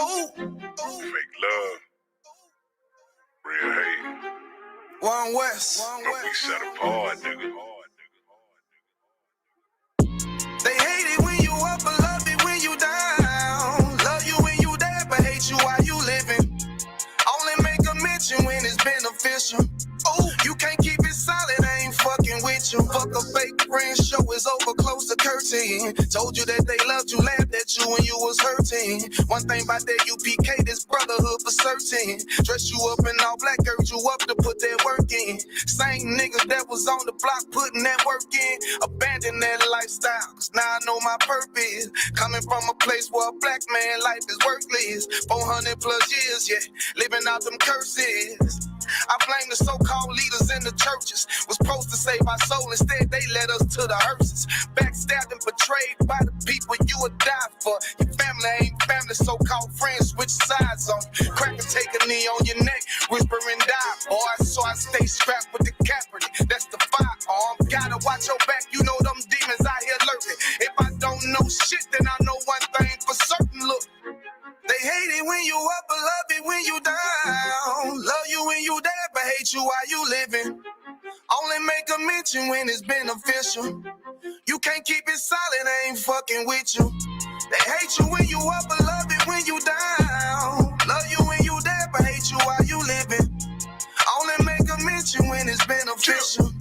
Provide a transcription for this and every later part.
Ooh. Fake love. Real hate. One West. But we set apart, nigga. They hate it when you up, but love it when you down. Love you when you dead, but hate you while you living. Only make a mention when it's beneficial. Oh, you can't keep it solid, I ain't fucking with you. Fuck a fake friend, show is over, close the curtain. Told you that they loved you, laughed at you when you was hurting. One thing about that UPK, this brotherhood for certain. Dress you up in all black, urge you up to put that work in. Same niggas that was on the block putting that work in. Abandon that lifestyle, cause now I know my purpose. Coming from a place where a black man life is worthless. 400 plus years, yeah, living out them curses. I blame the so-called leaders in the churches. Was supposed to save our soul, instead they led us to the hearses. Backstabbed and betrayed by the people you would die for. Your family ain't family, so-called friends switch sides on you. Crack and take a knee on your neck, whisper and die, boy. So I stay strapped with the Kaepernick, that's the firearm. Gotta watch your back, you know them demons out here lurking. If I don't know shit, then I know one thing for certain, look. They hate it when you up, but love it when you down. Love you when you dead, but hate you while you living. Only make a mention when it's beneficial. You can't keep it solid, I ain't fucking with you. They hate you when you up, but love it when you down. Love you when you dead, but hate you while you living. Only make a mention when it's beneficial.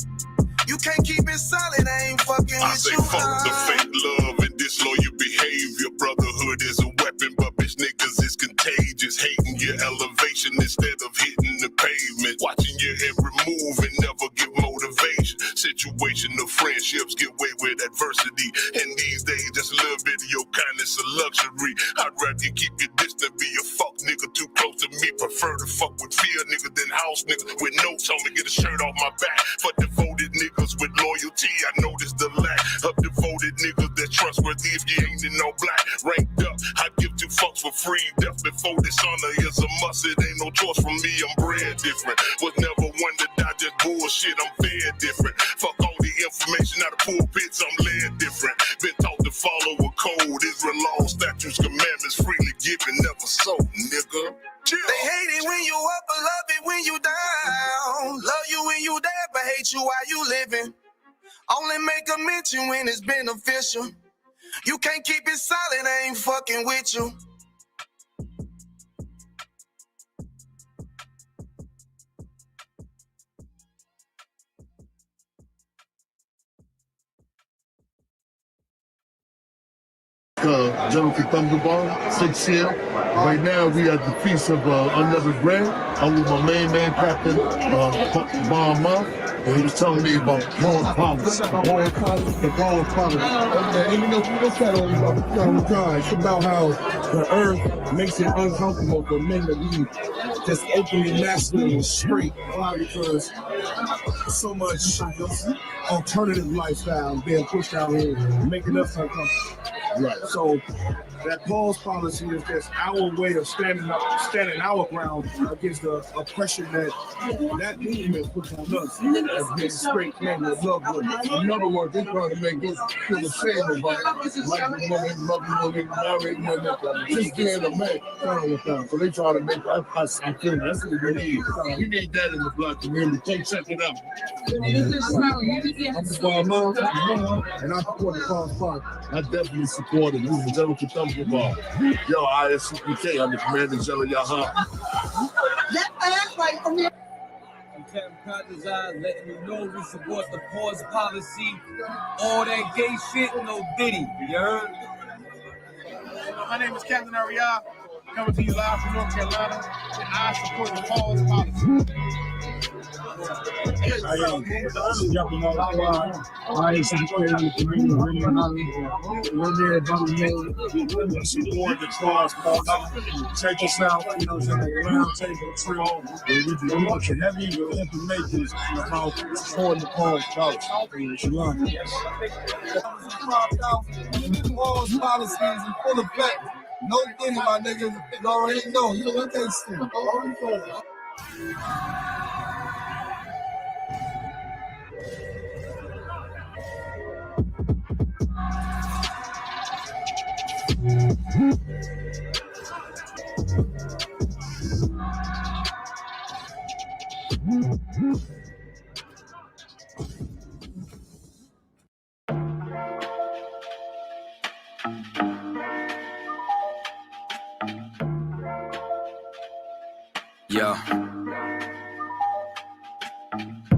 You can't keep it solid, I ain't fucking with you. I say fuck the fake love and disloyal behavior. Brotherhood is a weapon, but bitch niggas is contagious. Hating your elevation instead of hitting the pavement. Watching your every move and never give motivation. Situational friendships get way with adversity. And these days, just a little bit of your kindness a luxury. I'd rather you keep your distance, be a fuck nigga too close to me. Prefer to fuck with fear nigga than house nigga with notes on me. Get a shirt off my back for devoted niggas with loyalty. I noticed the lack of devoted niggas that's trustworthy if you ain't in no black. Ranked up, I give two fucks for free. Death before dishonor is a must. It ain't no choice for me, I'm bred different. Was never one to die, just bullshit, I'm fed different. Fuck all the information out of pulpits, I'm led different. Been taught to follow a code, Israel law, statutes, commandments, freely given, never sold, nigga. Chill. They hate it when you up, but love it when you down. Love you when you dead, but hate you while you living. Only make a mention when it's beneficial. You can't keep it solid, I ain't fucking with you. General Thunderball, 6 here. Right now we at the Feast of Unleavened Bread. I'm with my main man, Captain Bon Month, and he was telling me about Paul's policy. Paul's policy. And you know, we look at it all the time. It's about how the earth makes it uncomfortable for men to be just openly masculine and straight. Why? Because so much alternative lifestyle being pushed out here, making us uncomfortable. Right. So that Paul's policy is just our way of standing our ground against the oppression that movement puts on us as being straight men with love women. In other words, they're trying to make us feel ashamed about it, like women, loving women, married women, just being a man. So they try to make us feel that's what we need. We need that in the black community. Check it out. I'm just and I support the Paul's policy. I definitely support it. This is General Thunderball. Yo, Isupk, I'm the commander general, y'all. That's right from here. I'm Captain Conscious Eyes, letting you know we support the pause policy. All that gay shit, no Diddy. You heard? My name is Captain Ariel, coming to you live from North Carolina, and I support the pause policy. I support the cause policy. Take us out, you know, round table trill, where we do much heavy information about supporting the cause policy. Pause policies in full effect. No thing, my niggas. You already know. You know what they say. Yo.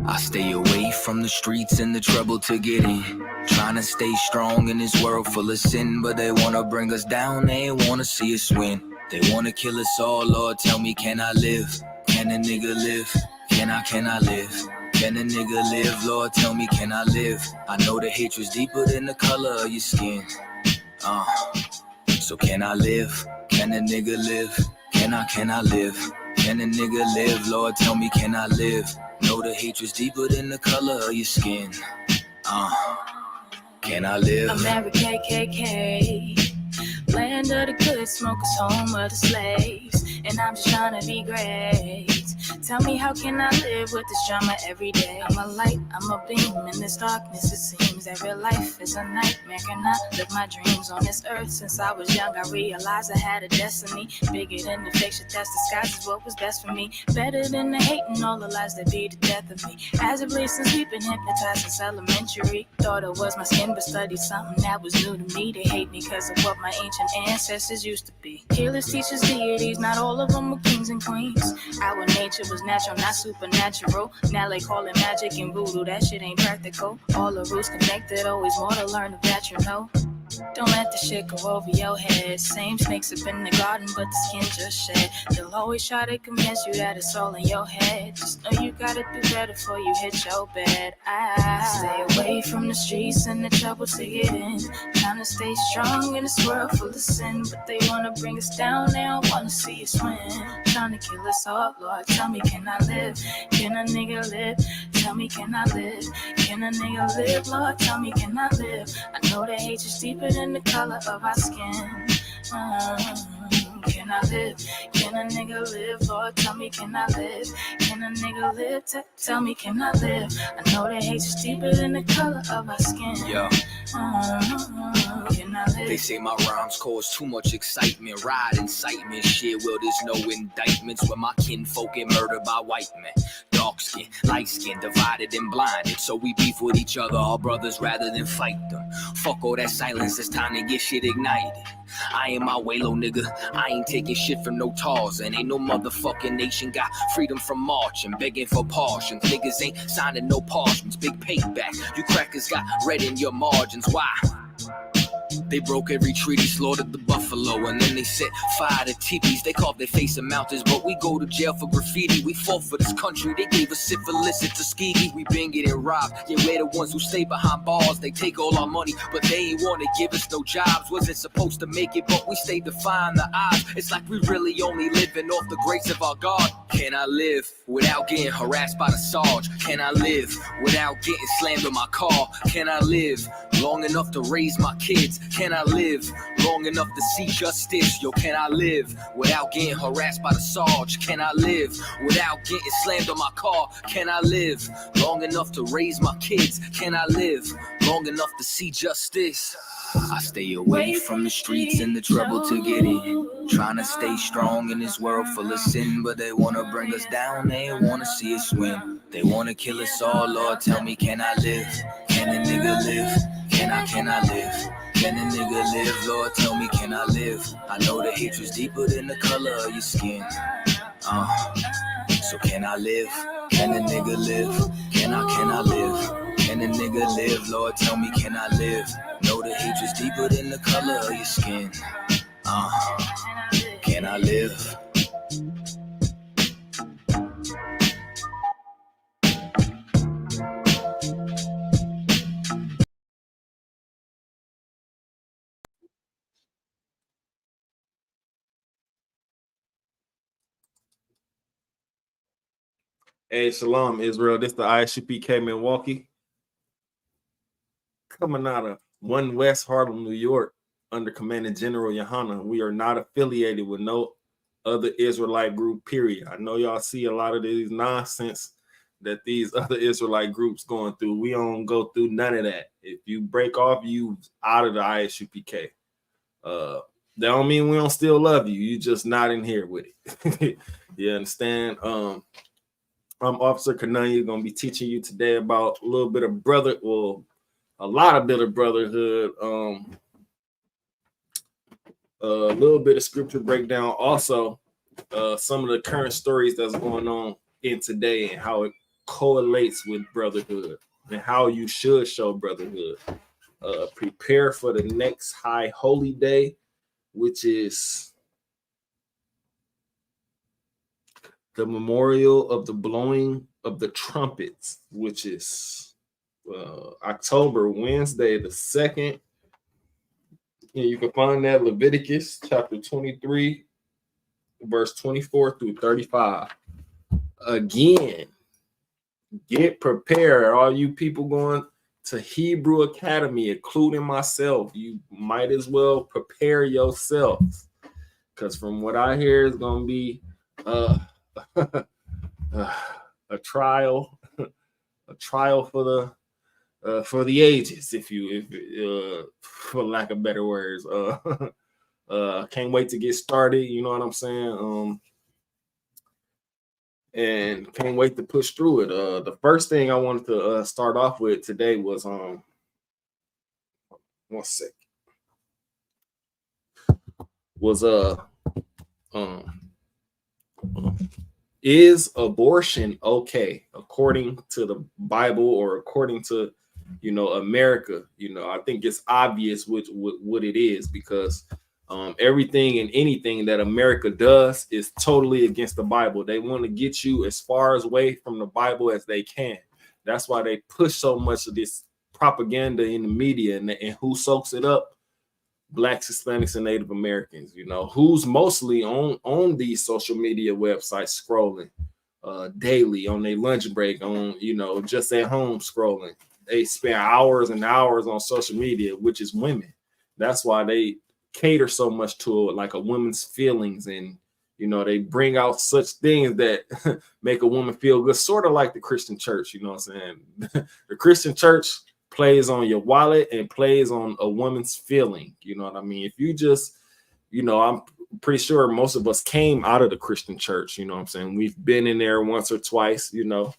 I stay away from the streets and the trouble to get in. Trying to stay strong in this world full of sin, but they wanna bring us down, they wanna see us win. They wanna kill us all, Lord, tell me, can I live? Can a nigga live? Can I live? Can a nigga live? Lord, tell me, can I live? I know the hatred's deeper than the color of your skin. So can I live? Can a nigga live? Can I live? Can a nigga live? Lord, tell me, can I live? Know the hatred's deeper than the color of your skin. Can I live? America KKK, land of the good, smokers, home of the slaves. And I'm just trying to be great. Tell me, how can I live with this drama every day? I'm a light, I'm a beam in this darkness. It seems that real life is a nightmare. Can I live my dreams on this earth? Since I was young, I realized I had a destiny bigger than the fiction that's disguised as what was best for me. Better than the hate and all the lies that be the death of me. As of late, since we've been hypnotized since elementary, thought it was my skin, but studied something that was new to me. They hate me because of what my ancient ancestors used to be. Healers, teachers, deities, not all of them were kings and queens. Our nature was natural, not supernatural. Now they call it magic and voodoo, that shit ain't practical. All the roots connected, always more to learn of that, you know. Don't let the shit go over your head. Same snakes up in the garden, but the skin just shed. They'll always try to convince you that it's all in your head. Just know you gotta do better before you hit your bed. I stay away from the streets and the trouble to get in. Trying to stay strong in this world full of sin, but they wanna bring us down, they don't wanna see us win. Trying to kill us all, Lord, tell me, can I live? Can a nigga live? Tell me, can I live? Can a nigga live, Lord, tell me, can I live? I know the hate is deeper than the color of our skin. Can I live? Can a nigga live? Lord, tell me, can I live? Can a nigga live? Tell me, can I live? I know the hate is deeper than the color of our skin. Yo. Can I live? They say my rhymes cause too much excitement, ride incitement, shit. Well, there's no indictments when my kinfolk get murdered by white men. Dark skin, light skin, divided and blinded, so we beef with each other, our brothers, rather than fight them. Fuck all that silence, it's time to get shit ignited. I ain't my way, low nigga. I ain't taking shit from no tars, and ain't no motherfucking nation got freedom from marching, begging for portions. Niggas ain't signing no parchments, big payback. You crackers got red in your margins. Why? They broke every treaty, slaughtered the buffalo, and then they set fire to teepees. They carved their face in mountains, but we go to jail for graffiti. We fought for this country, they gave us syphilis at Tuskegee. We been getting robbed, yeah, we're the ones who stay behind bars. They take all our money, but they ain't wanna give us no jobs. Wasn't supposed to make it, but we stayed defying the odds. It's like we really only living off the grace of our God. Can I live without getting harassed by the Sarge? Can I live without getting slammed on my car? Can I live long enough to raise my kids? Can I live long enough to see justice? Yo, can I live without getting harassed by the Sarge? Can I live without getting slammed on my car? Can I live long enough to raise my kids? Can I live long enough to see justice? I stay away from the streets and the trouble to get in. Trying to stay strong in this world full of sin, but they wanna bring us down, they wanna see us win. They wanna kill us all, Lord, tell me, can I live? Can a nigga live? Can I live? Can a nigga live? Lord, tell me, can I live? I know the hatred's deeper than the color of your skin. So can I live? Can a nigga live? Can I live? Can a nigga live? Lord, tell me, can I live? Know the hatred's deeper than the color of your skin. Can I live? Hey, shalom, Israel. This is the Isupk Milwaukee, coming out of 1 West Harlem, New York, under Commanding General Yohana. We are not affiliated with no other Israelite group, period. I know y'all see a lot of these nonsense that these other Israelite groups going through. We don't go through none of that. If you break off, you out of the Isupk. That don't mean we don't still love you. You just not in here with it. You understand? I'm Officer Kananya, going to be teaching you today about a little bit of a lot of bit of brotherhood. a little bit of scripture breakdown, also some of the current stories that's going on in today and how it correlates with brotherhood and how you should show brotherhood. Prepare for the next high holy day, which is the memorial of the blowing of the trumpets, which is October, Wednesday, the 2nd. And you can find that Leviticus chapter 23, verse 24 through 35. Again, get prepared. All you people going to Hebrew Academy, including myself, you might as well prepare yourselves. Because from what I hear, it's going to be a trial for the ages, if for lack of better words. Can't wait to get started, you know what I'm saying? And can't wait to push through it. The first thing I wanted to start off with today was 1 sec. Was is abortion okay according to the Bible or according to America? I think it's obvious what it is, because everything and anything that America does is totally against the Bible. They want to get you as far away from the Bible as they can. That's why they push so much of this propaganda in the media, and who soaks it up? Blacks, Hispanics, and Native Americans. Who's mostly on these social media websites scrolling daily on their lunch break, on just at home scrolling. They spend hours and hours on social media, which is women. That's why they cater so much to it, like a woman's feelings, and they bring out such things that make a woman feel good, sort of like the Christian church. You know what I'm saying? The Christian church plays on your wallet and plays on a woman's feeling. You know what I mean? If you just, I'm pretty sure most of us came out of the Christian church. You know what I'm saying? We've been in there once or twice, and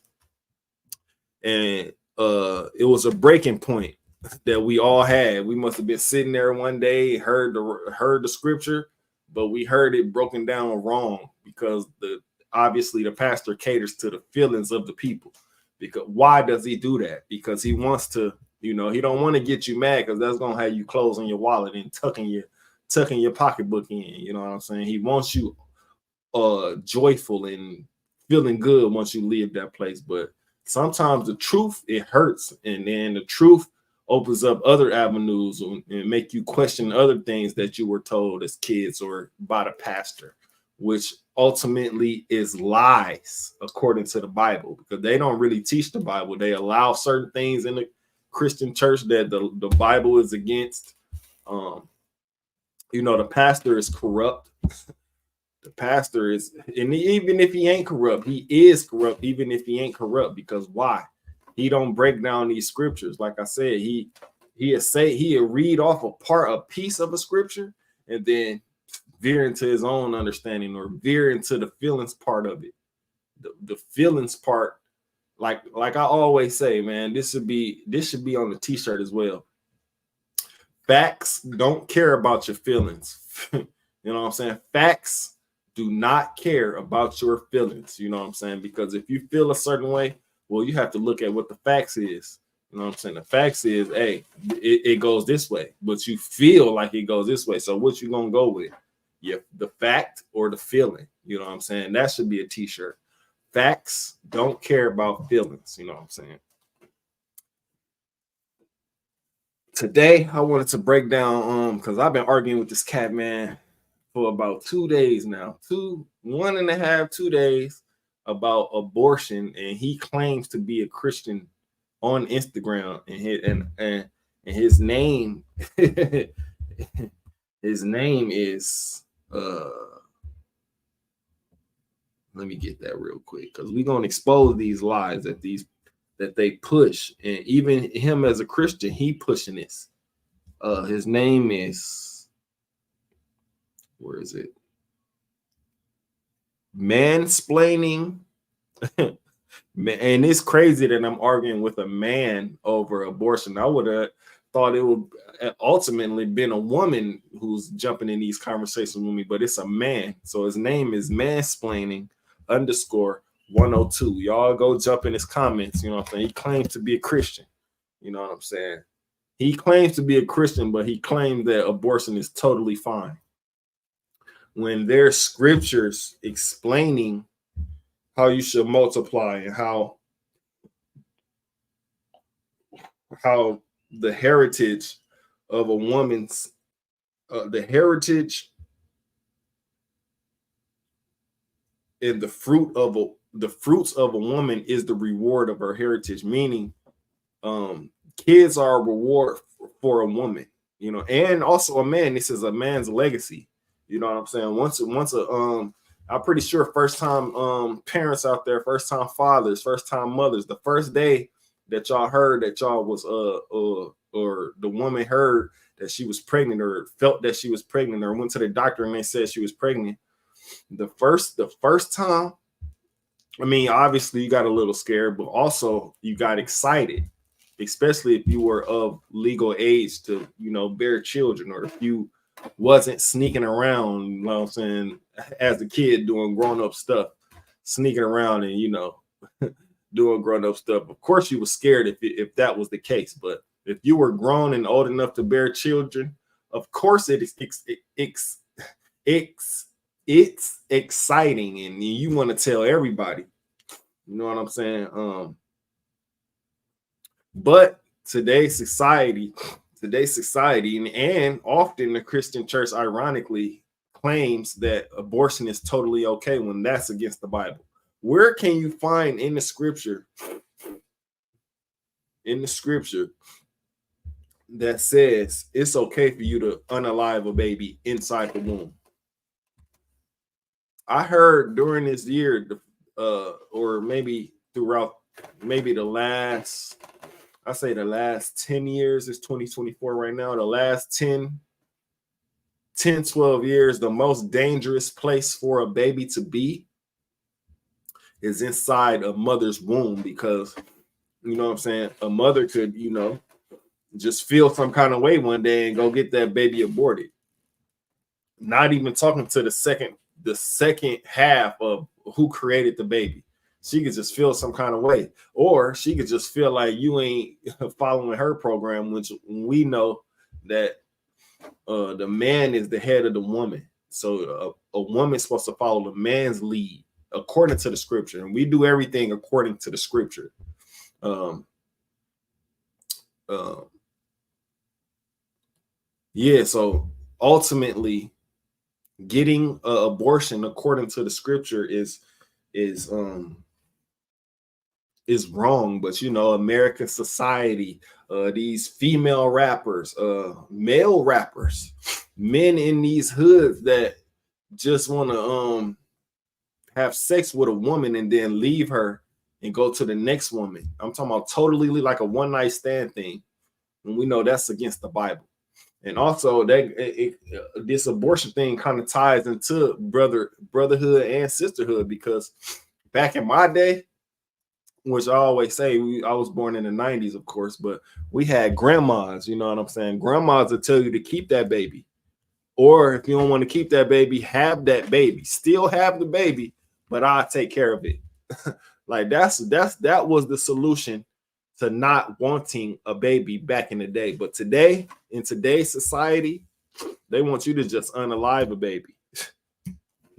it was a breaking point that we all had. We must have been sitting there one day, heard the scripture, but we heard it broken down wrong, because obviously the pastor caters to the feelings of the people. Because why does he do that? Because he wants to, he don't want to get you mad, because that's gonna have you closing your wallet and tucking your pocketbook in. You know what I'm saying? He wants you joyful and feeling good once you leave that place. But sometimes the truth, it hurts, and then the truth opens up other avenues and make you question other things that you were told as kids or by the pastor, which ultimately is lies according to the Bible, because they don't really teach the Bible. They allow certain things in the Christian church that the Bible is against. The pastor is corrupt. The pastor is, and even if he ain't corrupt, he is corrupt, even if he ain't corrupt, because why? He don't break down these scriptures. Like I said, he'll read off a piece of a scripture and then veer into his own understanding, or veer into the feelings part of it. The feelings part, like I always say, man, this should be on the t-shirt as well. Facts don't care about your feelings. You know what I'm saying? Facts do not care about your feelings. You know what I'm saying? Because if you feel a certain way, well, you have to look at what the facts is. You know what I'm saying? The facts is, hey, it goes this way, but you feel like it goes this way. So what you gonna go with? Yeah, the fact or the feeling? You know what I'm saying? That should be a t-shirt. Facts don't care about feelings. You know what I'm saying? Today, I wanted to break down, because I've been arguing with this cat, man, for about 2 days now. 1.5, 2 days about abortion, and he claims to be a Christian on Instagram, and his name his name is let me get that real quick, because we're gonna expose these lies that they push, and even him as a Christian, he pushing this. His name is, where is it? Mansplaining. And it's crazy that I'm arguing with a man over abortion. I would have thought it would ultimately been a woman who's jumping in these conversations with me, but it's a man. So his name is mansplaining_102. Y'all go jump in his comments. You know what I'm saying? He claims to be a Christian. You know what I'm saying? He claims to be a Christian, but he claims that abortion is totally fine. When there's scriptures explaining how you should multiply and how the heritage of a woman's the heritage and the fruits of a woman is the reward of her heritage, meaning kids are a reward for a woman, you know, and also a man. This is a man's legacy. You know what I'm saying? I'm pretty sure first time parents out there, first time fathers, first time mothers, the first day that y'all heard that y'all was or the woman heard that she was pregnant or felt that she was pregnant or went to the doctor and they said she was pregnant, the first time, I mean, obviously you got a little scared, but also you got excited, especially if you were of legal age to, you know, bear children, or if you wasn't sneaking around, you know what I'm saying, as a kid doing grown-up stuff, sneaking around and, you know, doing grown-up stuff. Of course you were scared if that was the case, but if you were grown and old enough to bear children, of course it's exciting and you want to tell everybody. You know what I'm saying? But today's society, and often the Christian church, ironically, claims that abortion is totally okay when that's against the Bible. Where can you find in the scripture that says it's okay for you to unalive a baby inside the womb? I heard during this year, or maybe throughout maybe the last 10 years, it's 2024 right now, the last 10, 12 years, the most dangerous place for a baby to be is inside a mother's womb, because, you know what I'm saying, a mother could, you know, just feel some kind of way one day and go get that baby aborted. Not even talking to the second half of who created the baby. She could just feel some kind of way, or she could just feel like you ain't following her program, which we know that the man is the head of the woman. So a woman's supposed to follow the man's lead according to the scripture, and we do everything according to the scripture. Yeah, so ultimately getting an abortion according to the scripture is wrong. But, you know, American society, these female rappers, male rappers, men in these hoods that just want to have sex with a woman and then leave her and go to the next woman. I'm talking about totally like a one night stand thing, and we know that's against the Bible. And also that this abortion thing kind of ties into brotherhood and sisterhood, because back in my day, which I always say, I was born in the 90s, of course, but we had grandmas, you know what I'm saying? Grandmas will tell you to keep that baby. Or if you don't want to keep that baby, have that baby. Still have the baby, but I'll take care of it. Like that was the solution to not wanting a baby back in the day. But today, in today's society, they want you to just unalive a baby,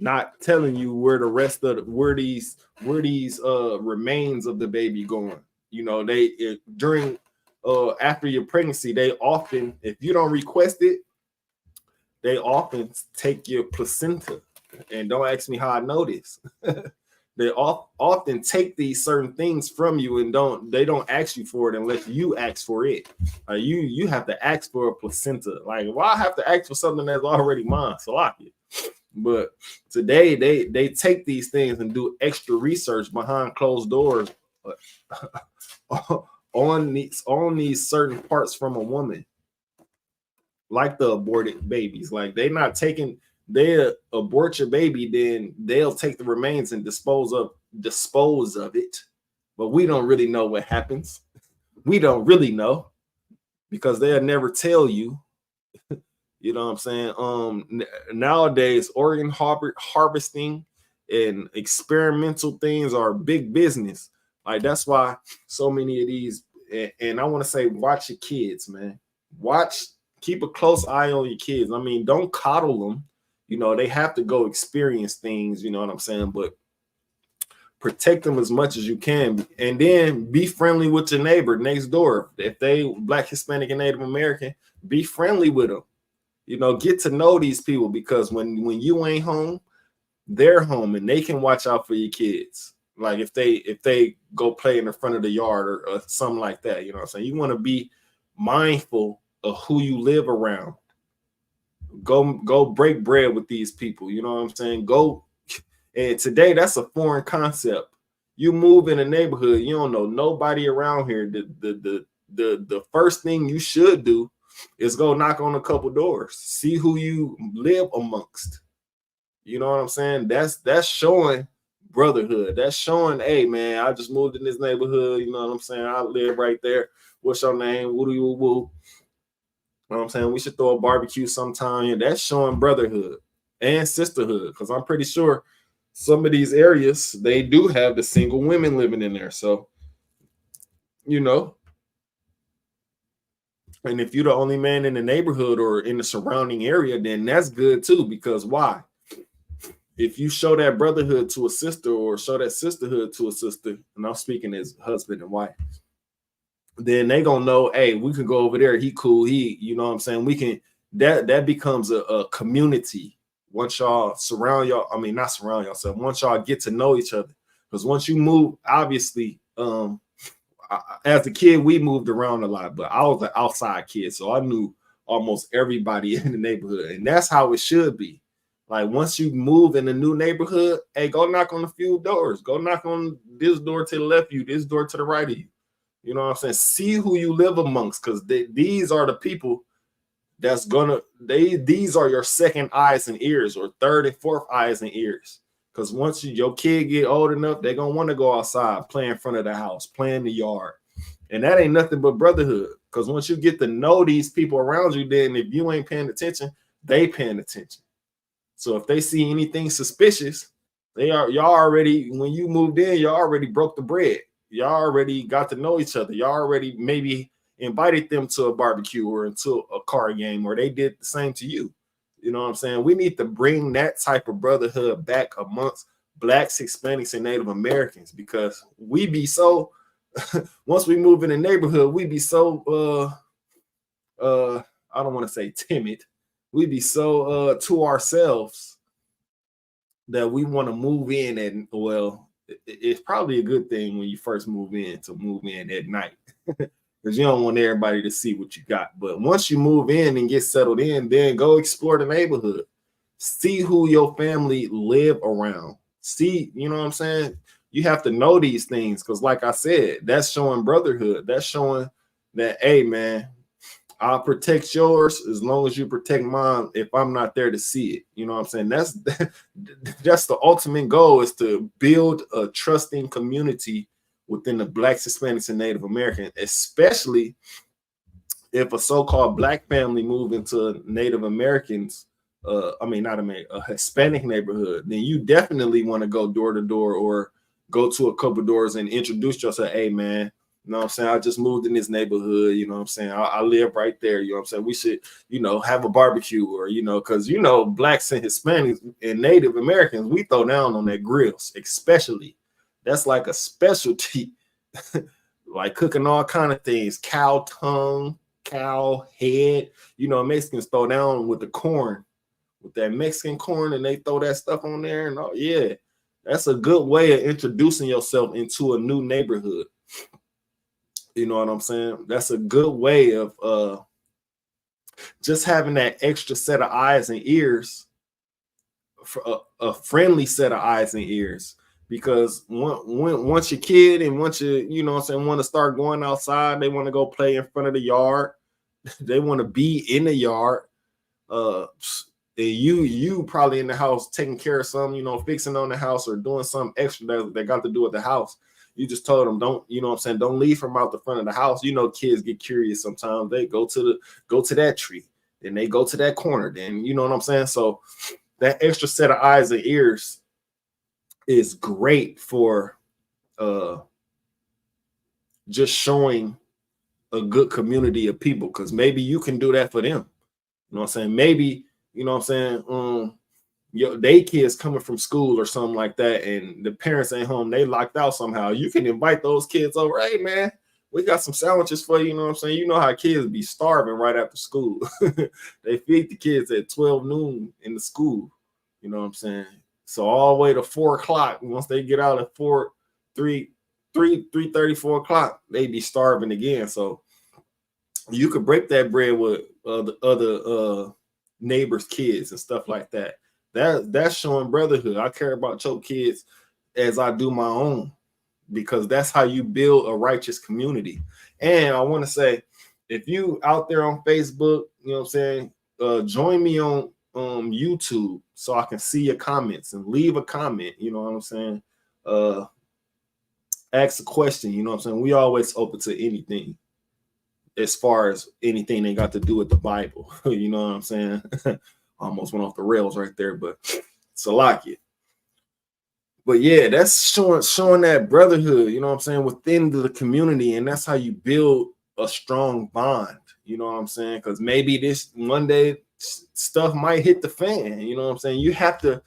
not telling you where the rest of where these remains of the baby going. You know, during after your pregnancy, they often, if you don't request it, they often take your placenta. And don't ask me how I know this. They often take these certain things from you, and they don't ask you for it unless you ask for it. You have to ask for a placenta. Like, why I have to ask for something that's already mine? So I can. But today they take these things and do extra research behind closed doors on these certain parts from a woman, like the aborted babies. Like they abort your baby, then they'll take the remains and dispose of it. But we don't really know what happens. We don't really know. because they'll never tell you. You know what I'm saying? Nowadays, organ harvesting and experimental things are big business. Like, that's why so many of these, and I want to say, watch your kids, man. Keep a close eye on your kids. I mean, don't coddle them. You know, they have to go experience things, you know what I'm saying? But protect them as much as you can, and then be friendly with your neighbor next door. If they Black, Hispanic, and Native American, be friendly with them. You know, get to know these people, because when you ain't home, they're home, and they can watch out for your kids. Like if they go play in the front of the yard or something like that, you know what I'm saying? You want to be mindful of who you live around. Go break bread with these people, you know what I'm saying? And today, that's a foreign concept. You move in a neighborhood, you don't know nobody around here. The first thing you should do is go knock on a couple doors, see who you live amongst. You know what I'm saying? That's showing brotherhood. That's showing, hey man, I just moved in this neighborhood. You know what I'm saying? I live right there. What's your name? Woo you woo. You know what I'm saying? We should throw a barbecue sometime. And that's showing brotherhood and sisterhood, because I'm pretty sure some of these areas, they do have the single women living in there. So, you know, and if you're the only man in the neighborhood or in the surrounding area, then that's good too. Because why? If you show that brotherhood to a sister, or show that sisterhood to a sister, and I'm speaking as husband and wife, then they gonna know, hey, we can go over there. He cool. You know what I'm saying? We can, that becomes a community. Once y'all surround y'all, I mean, not surround yourself, once y'all get to know each other. Because once you move, obviously, as a kid, we moved around a lot, but I was an outside kid, so I knew almost everybody in the neighborhood, and that's how it should be. Like, once you move in a new neighborhood, hey, go knock on a few doors. Go knock on this door to the left of you, this door to the right of you. You know what I'm saying? See who you live amongst, because these are the people that's gonna, these are your second eyes and ears, or third and fourth eyes and ears. Because once your kid get old enough, they're going to want to go outside, play in front of the house, play in the yard. And that ain't nothing but brotherhood. Because once you get to know these people around you, then if you ain't paying attention, they paying attention. So if they see anything suspicious, y'all already, when you moved in, y'all already broke the bread. Y'all already got to know each other. Y'all already maybe invited them to a barbecue or into a card game, or they did the same to you. You know what I'm saying? We need to bring that type of brotherhood back amongst Blacks, Hispanics, and Native Americans, because we be so, once we move in the neighborhood, we be so, I don't want to say timid. We be so to ourselves that we want to move in, and well, it's probably a good thing when you first move in to move in at night. Because you don't want everybody to see what you got. But once you move in and get settled in, then go explore the neighborhood. See who your family live around. See, you know what I'm saying? You have to know these things, because like I said, that's showing brotherhood. That's showing that, hey, man, I'll protect yours as long as you protect mine if I'm not there to see it. You know what I'm saying? That's the ultimate goal, is to build a trusting community within the Blacks, Hispanics, and Native Americans, especially if a so-called Black family move into Native Americans, a Hispanic neighborhood, then you definitely want to go door to door, or go to a couple doors and introduce yourself. Hey, man, you know what I'm saying? I just moved in this neighborhood. You know what I'm saying? I live right there. You know what I'm saying? We should, have a barbecue, or, because, Blacks and Hispanics and Native Americans, we throw down on their grills, especially. That's like a specialty, like cooking all kind of things, cow tongue, cow head. Mexicans throw down with the corn, with that Mexican corn, and they throw that stuff on there. And yeah, that's a good way of introducing yourself into a new neighborhood. You know what I'm saying? That's a good way of just having that extra set of eyes and ears, for a friendly set of eyes and ears. Because once your kid, and once you, want to start going outside, they want to go play in front of the yard. They want to be in the yard. And you probably in the house taking care of something, fixing on the house, or doing something extra that got to do with the house. You just told them, don't, you know what I'm saying, don't leave from out the front of the house. You know, kids get curious sometimes. They go to that tree, then they go to that corner, then you know what I'm saying. So that extra set of eyes and ears is great for just showing a good community of people, because maybe you can do that for them. You know what I'm saying? Maybe, you know what I'm saying, they kids coming from school or something like that, and the parents ain't home, they locked out somehow. You can invite those kids over. Hey man, we got some sandwiches for you. You know what I'm saying? You know how kids be starving right after school. They feed the kids at 12 noon in the school. You know what I'm saying? So all the way to 4 o'clock, once they get out at 3:30, 4 o'clock, they be starving again. So you could break that bread with the other neighbors' kids and stuff like that. That's showing brotherhood. I care about your kids as I do my own, because that's how you build a righteous community. And I want to say, if you out there on Facebook, you know what I'm saying, join me on YouTube so I can see your comments and leave a comment. You know what I'm saying? Ask a question. You know what I'm saying? We always open to anything, as far as anything they got to do with the Bible. You know what I'm saying? Almost went off the rails right there, but Salakia. But yeah, that's showing that brotherhood, you know what I'm saying, within the community. And that's how you build a strong bond, you know what I'm saying? Because maybe this one day stuff might hit the fan, you know what I'm saying? You have to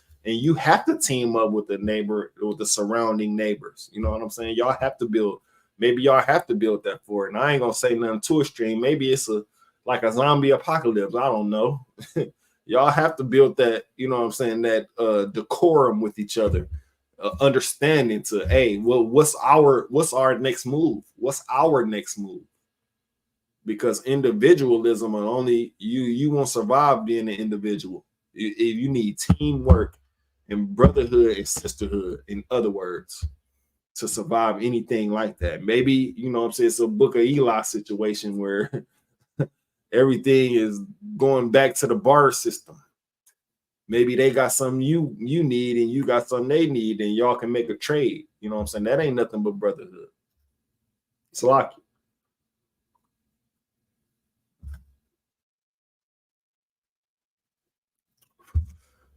team up with the neighbor, with the surrounding neighbors, you know what I'm saying? Y'all have to build, maybe y'all have to build that for it. And I ain't gonna say nothing too extreme. Maybe it's like a zombie apocalypse. I don't know. Y'all have to build that, you know what I'm saying, that decorum with each other, understanding to, hey, well, what's our next move? What's our next move? Because individualism are only you won't survive being an individual. You need teamwork and brotherhood and sisterhood, in other words, to survive anything like that. Maybe, you know what I'm saying, it's a Book of Eli situation where everything is going back to the bar system. Maybe they got something you need and you got something they need, and y'all can make a trade. You know what I'm saying? That ain't nothing but brotherhood. It's like,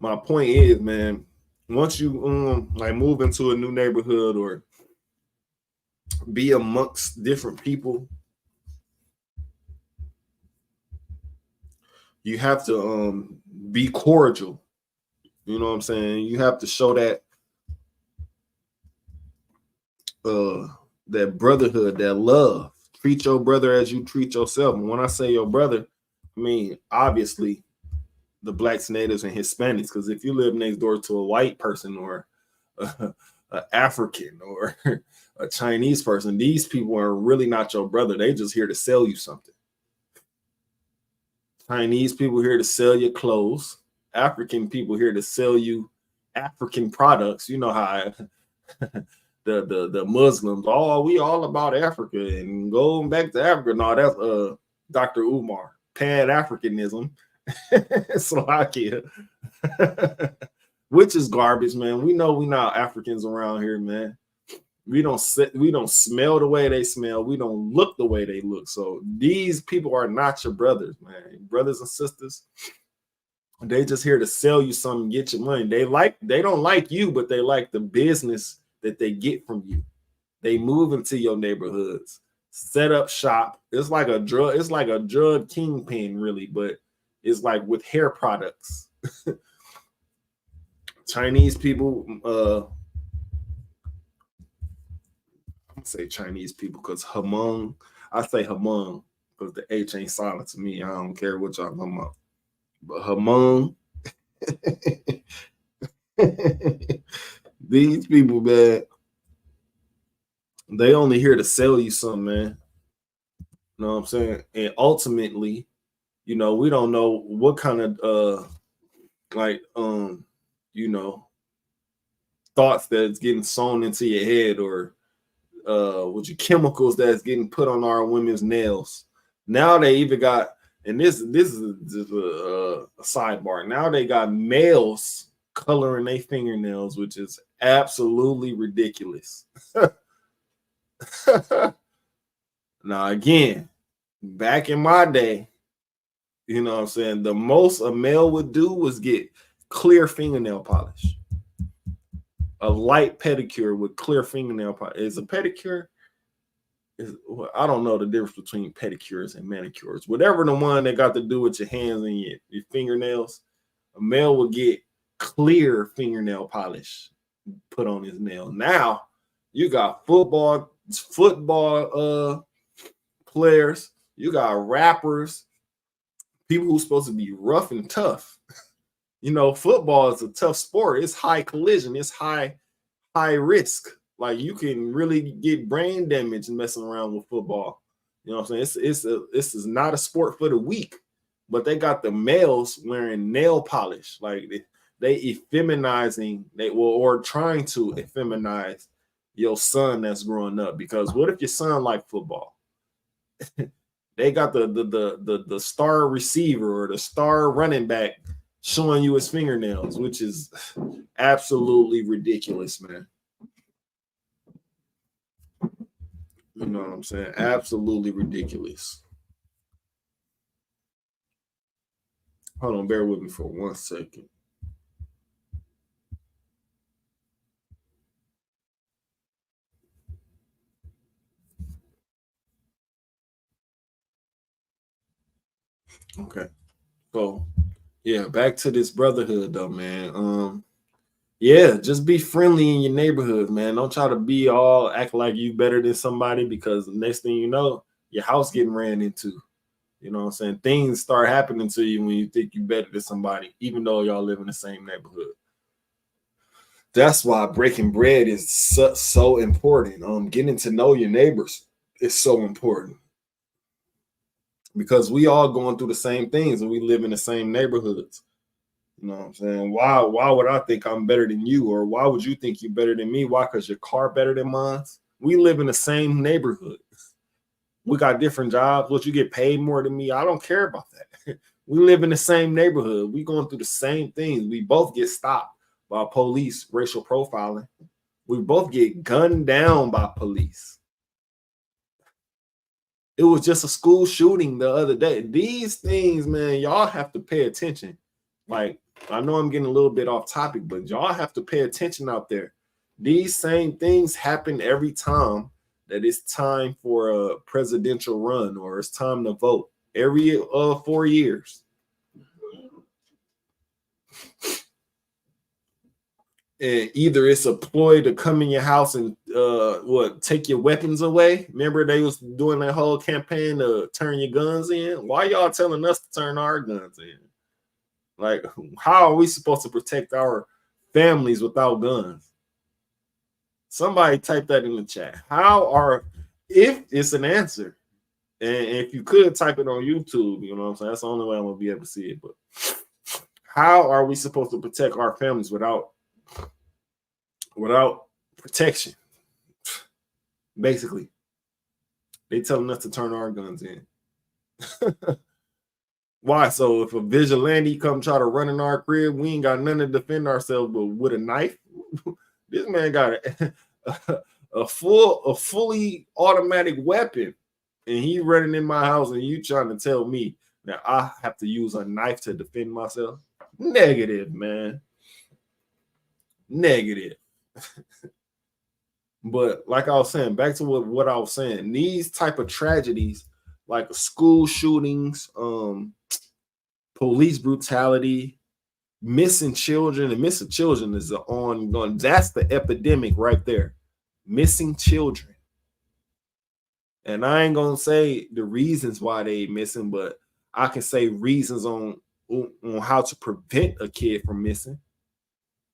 my point is, man, once you like move into a new neighborhood or be amongst different people, you have to be cordial. You know what I'm saying? You have to show that that brotherhood, that love. Treat your brother as you treat yourself. And when I say your brother, I mean obviously the blacks, natives, and Hispanics. Because if you live next door to a white person or an African or a Chinese person, these people are really not your brother. They just here to sell you something. Chinese people here to sell you clothes. African people here to sell you African products. You know how the Muslims, we all about Africa and going back to Africa. No, that's Dr. Umar, Pan-Africanism. Slovakia. Which is garbage, man. We know we not Africans around here, man. We don't smell the way they smell. We don't look the way they look. So these people are not your brothers, man. Brothers and sisters, they just here to sell you something, get your money. They don't like you, but they like the business that they get from you. They move into your neighborhoods, set up shop. It's like a drug kingpin, really, but it's like with hair products. Chinese people, I say Chinese people because Hmong, I say Hmong because the H ain't silent to me. I don't care what y'all talking about. But Hmong, these people, man, they only here to sell you something, man. You know what I'm saying? And ultimately, you know, we don't know what kind of you know, thoughts that's getting sewn into your head, or with your chemicals that's getting put on our women's nails. Now they even got, and this is a sidebar. Now they got males coloring their fingernails, which is absolutely ridiculous. Now, again, back in my day, you know what I'm saying, the most a male would do was get clear fingernail polish. A light pedicure with clear fingernail polish. Is a pedicure? Well, I don't know the difference between pedicures and manicures. Whatever the one that got to do with your hands and your fingernails, a male would get clear fingernail polish put on his nail. Now you got football players, you got rappers, people who's supposed to be rough and tough. You know, football is a tough sport. It's high collision, it's high risk. Like, you can really get brain damage messing around with football. You know what I'm saying? This is not a sport for the weak, but they got the males wearing nail polish. Like, they effeminizing, or trying to effeminize your son that's growing up. Because what if your son like football? They got the star receiver or the star running back showing you his fingernails, which is absolutely ridiculous, man. You know what I'm saying? Absolutely ridiculous. Hold on, bear with me for 1 second. Okay. So, yeah, back to this brotherhood though, man. Yeah, just be friendly in your neighborhood, man. Don't try to be all act like you better than somebody, because the next thing you know, your house getting ran into. You know what I'm saying? Things start happening to you when you think you better than somebody, even though y'all live in the same neighborhood. That's why breaking bread is so important. Getting to know your neighbors is so important, because we all going through the same things and we live in the same neighborhoods. You know what I'm saying? Why would I think I'm better than you? Or why would you think you're better than me? Why? Because your car better than mine? We live in the same neighborhood. We got different jobs. What, you get paid more than me? I don't care about that. We live in the same neighborhood. We going through the same things. We both get stopped by police, racial profiling. We both get gunned down by police. It was just a school shooting the other day. These things, man, y'all have to pay attention. Like, I know I'm getting a little bit off topic, but y'all have to pay attention out there. These same things happen every time that it's time for a presidential run or it's time to vote, every 4 years. And either it's a ploy to come in your house and take your weapons away. Remember, they was doing that whole campaign to turn your guns in. Why y'all telling us to turn our guns in? Like, how are we supposed to protect our families without guns? Somebody type that in the chat. If it's an answer, and if you could type it on YouTube, you know what I'm saying? That's the only way I'm gonna be able to see it. But how are we supposed to protect our families without protection? Basically, they telling us to turn our guns in. Why? So if a vigilante come try to run in our crib, we ain't got nothing to defend ourselves but with a knife. This man got a fully automatic weapon, and he running in my house, and you trying to tell me that I have to use a knife to defend myself? Negative, man. Negative. But like I was saying, back to what I was saying, these type of tragedies, like school shootings, police brutality, missing children, and missing children is ongoing. That's the epidemic right there. Missing children. And I ain't gonna say the reasons why they missing, but I can say reasons on how to prevent a kid from missing.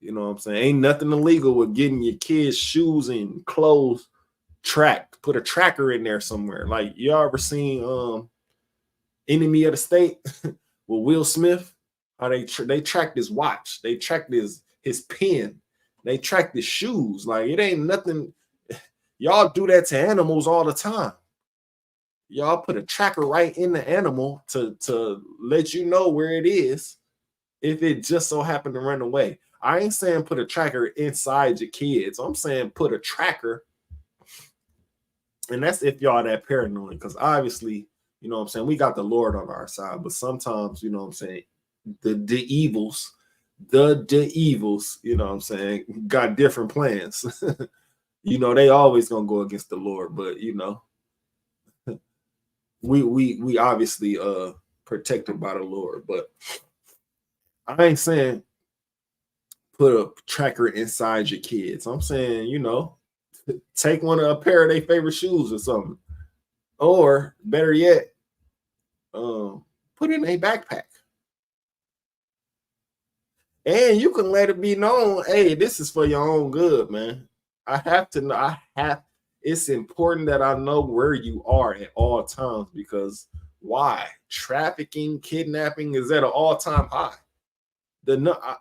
You know what I'm saying? Ain't nothing illegal with getting your kids' shoes and clothes tracked. Put a tracker in there somewhere. Like, you ever seen Enemy of the State with Will Smith? How they tracked his watch, they tracked his pen, they tracked his shoes. Like, it ain't nothing. Y'all do that to animals all the time. Y'all put a tracker right in the animal to let you know where it is if it just so happened to run away. I ain't saying put a tracker inside your kids. I'm saying put a tracker And that's if y'all that paranoid, because obviously, you know what I'm saying, we got the Lord on our side, but sometimes, you know what I'm saying, the evils, you know what I'm saying, got different plans. You know, they always gonna go against the Lord, but you know, we obviously protected by the Lord. But I ain't saying put a tracker inside your kids. I'm saying, you know, take a pair of their favorite shoes or something. Or better yet, put in a backpack. And you can let it be known, hey, this is for your own good, man. I have to know, it's important that I know where you are at all times, because why? Trafficking, kidnapping is at an all-time high.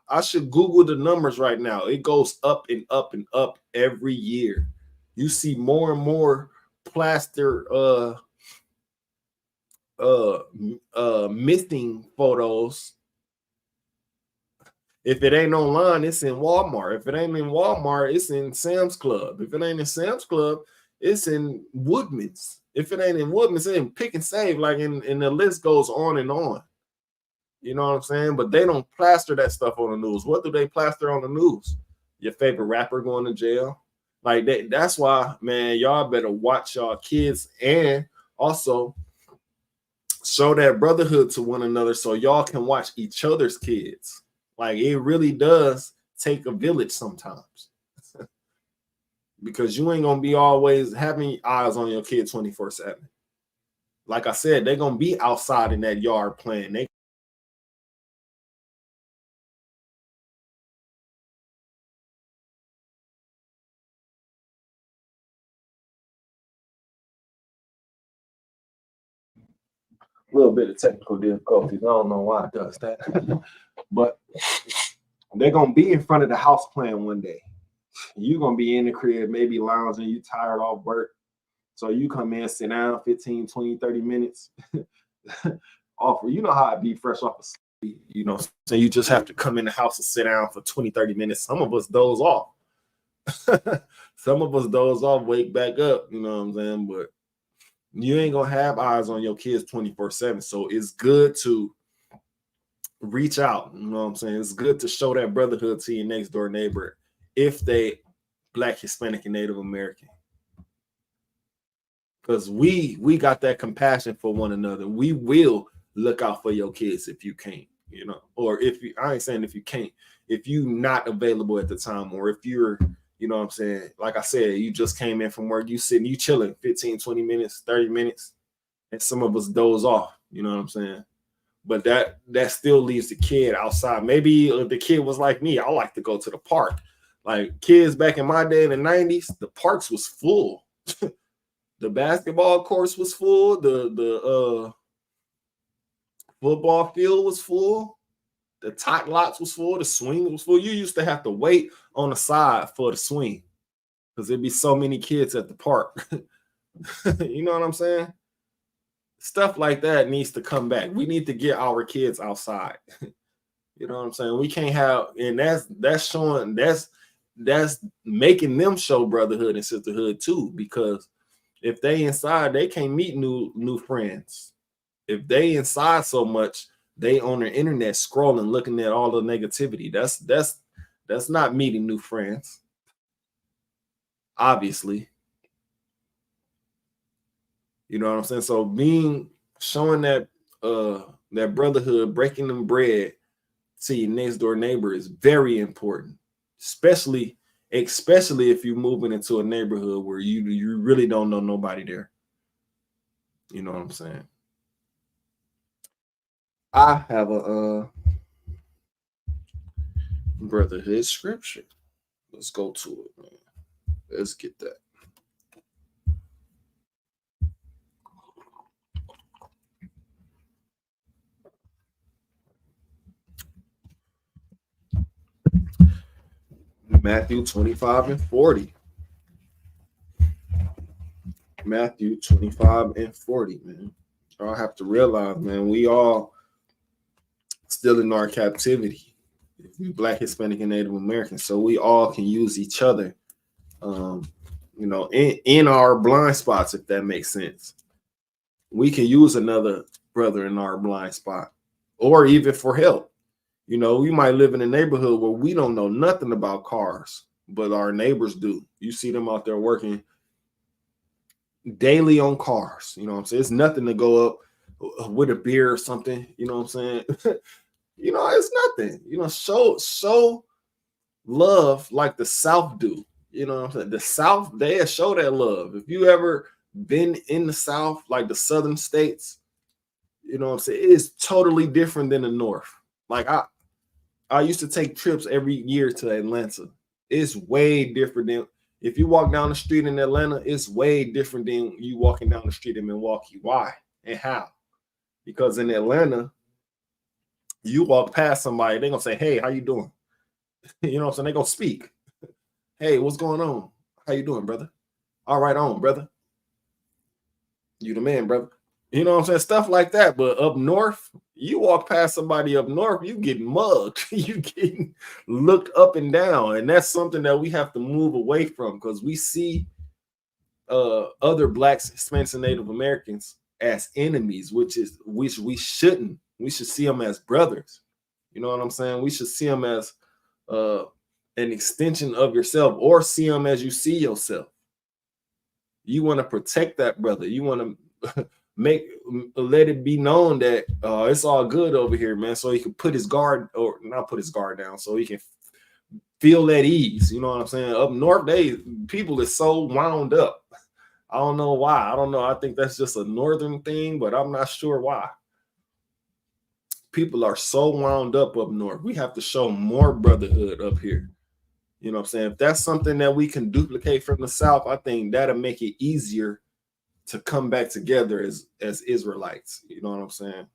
I should Google the numbers right now. It goes up and up and up every year. You see more and more plaster missing photos. If it ain't online, it's in Walmart. If it ain't in Walmart, it's in Sam's Club. If it ain't in Sam's Club, it's in Woodman's. If it ain't in Woodman's, it's in Pick and Save. Like, and the list goes on and on. You know what I'm saying? But they don't plaster that stuff on the news. What do they plaster on the news? Your favorite rapper going to jail? Like, that's why, man, y'all better watch y'all kids, and also show that brotherhood to one another so y'all can watch each other's kids. Like, it really does take a village sometimes. Because you ain't going to be always having eyes on your kid 24/7. Like I said, they're going to be outside in that yard playing. They a little bit of technical difficulties. I don't know why it does that. But they're going to be in front of the house playing one day. You're going to be in the crib, maybe lounging, you tired off work. So you come in, sit down 15, 20, 30 minutes. You know how it be fresh off of sleep, you know. So you just have to come in the house and sit down for 20, 30 minutes. Some of us doze off. Some of us doze off, wake back up, you know what I'm saying? But you ain't going to have eyes on your kids 24/7. So it's good to reach out, you know what I'm saying? It's good to show that brotherhood to your next door neighbor if they Black, Hispanic, and Native American. Because we got that compassion for one another. We will look out for your kids if you can't, you know, or I ain't saying if you can't, if you not available at the time, or if you're, you know what I'm saying, like I said, you just came in from work, you sitting, you chilling 15, 20 minutes, 30 minutes, and some of us doze off, you know what I'm saying? But that still leaves the kid outside. Maybe the kid was like me, I like to go to the park. Like, kids back in my day in the 90s, the parks was full. The basketball course was full. The football field was full. The tot lots was full. The swing was full. You used to have to wait on the side for the swing because there'd be so many kids at the park. You know what I'm saying? Stuff like that needs to come back. We need to get our kids outside. You know what I'm saying? We can't have, and that's showing, that's making them show brotherhood and sisterhood too, because if they inside, they can't meet new friends. If they inside so much, they on the internet scrolling, looking at all the negativity. That's not meeting new friends. Obviously. You know what I'm saying? So showing that that brotherhood, breaking them bread to your next door neighbor is very important, especially if you're moving into a neighborhood where you really don't know nobody there. You know what I'm saying? I have a brotherhood scripture. Let's go to it, man. Let's get that. Matthew 25 and 40. Matthew 25 and 40, man. Y'all have to realize, man, we all still in our captivity. We Black, Hispanic, and Native American, so we all can use each other. you know, in our blind spots, if that makes sense. We can use another brother in our blind spot, or even for help. You know, we might live in a neighborhood where we don't know nothing about cars, but our neighbors do. You see them out there working daily on cars. You know what I'm saying? It's nothing to go up with a beer or something. You know what I'm saying? You know, it's nothing. You know, show love like the South do. You know what I'm saying? The South, they show that love. If you ever been in the South, like the southern states, you know what I'm saying? It's totally different than the North. Like I used to take trips every year to Atlanta. It's way different than if you walk down the street in Atlanta, it's way different than you walking down the street in Milwaukee. Why and how? Because in Atlanta, you walk past somebody, they're gonna say, "Hey, how you doing?" You know what I'm saying? They're gonna speak. "Hey, what's going on? How you doing, brother?" "All right on, brother. You the man, brother." You know what I'm saying? Stuff like that. But up north, you walk past somebody up north, you getting mugged. You getting looked up and down. And that's something that we have to move away from, because we see other blacks, Hispanics, and Native Americans as enemies, which we shouldn't. We should see them as brothers. You know what I'm saying? We should see them as an extension of yourself, or see them as you see yourself. You want to protect that brother. You want to let it be known that it's all good over here, man, so he can put his guard, or not put his guard down, so he can feel at ease. You know what I'm saying? Up north, people is so wound up. I don't know why. I don't know. I think that's just a northern thing, but I'm not sure why. People are so wound up north. We have to show more brotherhood up here. You know what I'm saying? If that's something that we can duplicate from the South, I think that'll make it easier to come back together as Israelites. You know what I'm saying?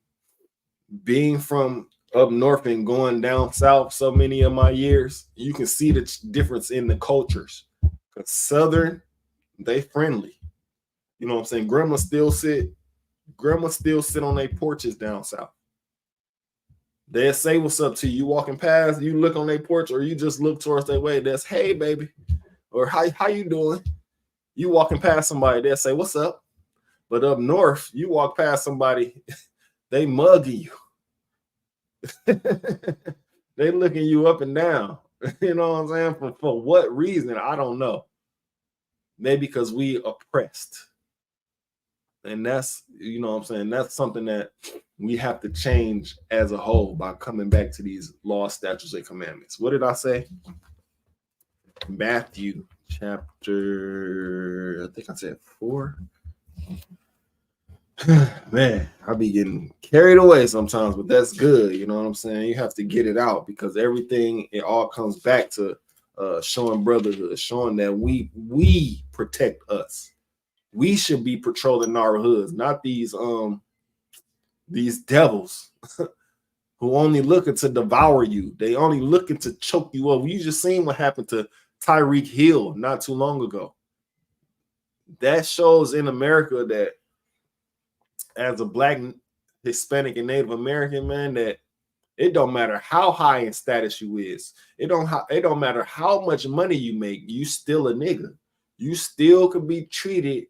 Being from up north and going down south so many of my years, you can see the difference in the cultures. Because Southern, they friendly. You know what I'm saying? Grandma still sit on their porches down south. They'll say what's up to you walking past, you look on their porch, or you just look towards their way, that's "Hey, baby," or how you doing? You walking past somebody, they'll say "What's up?" But up north, you walk past somebody, they mugging you. They looking you up and down. You know what I'm saying? For what reason? I don't know. Maybe because we oppressed. And that's, you know what I'm saying, that's something that we have to change as a whole by coming back to these laws, statutes, and commandments. What did I say? Matthew chapter, I think I said 4. Man, I be getting carried away sometimes, but that's good. You know what I'm saying? You have to get it out, because everything, it all comes back to showing brotherhood, showing that we protect us. We should be patrolling our hoods, not these devils who only looking to devour you. They only looking to choke you up. You just seen what happened to Tyreek Hill not too long ago. That shows in America that as a Black, Hispanic, and Native American, man, that it don't matter how high in status you is. It don't matter how much money you make. You still a nigga. You still could be treated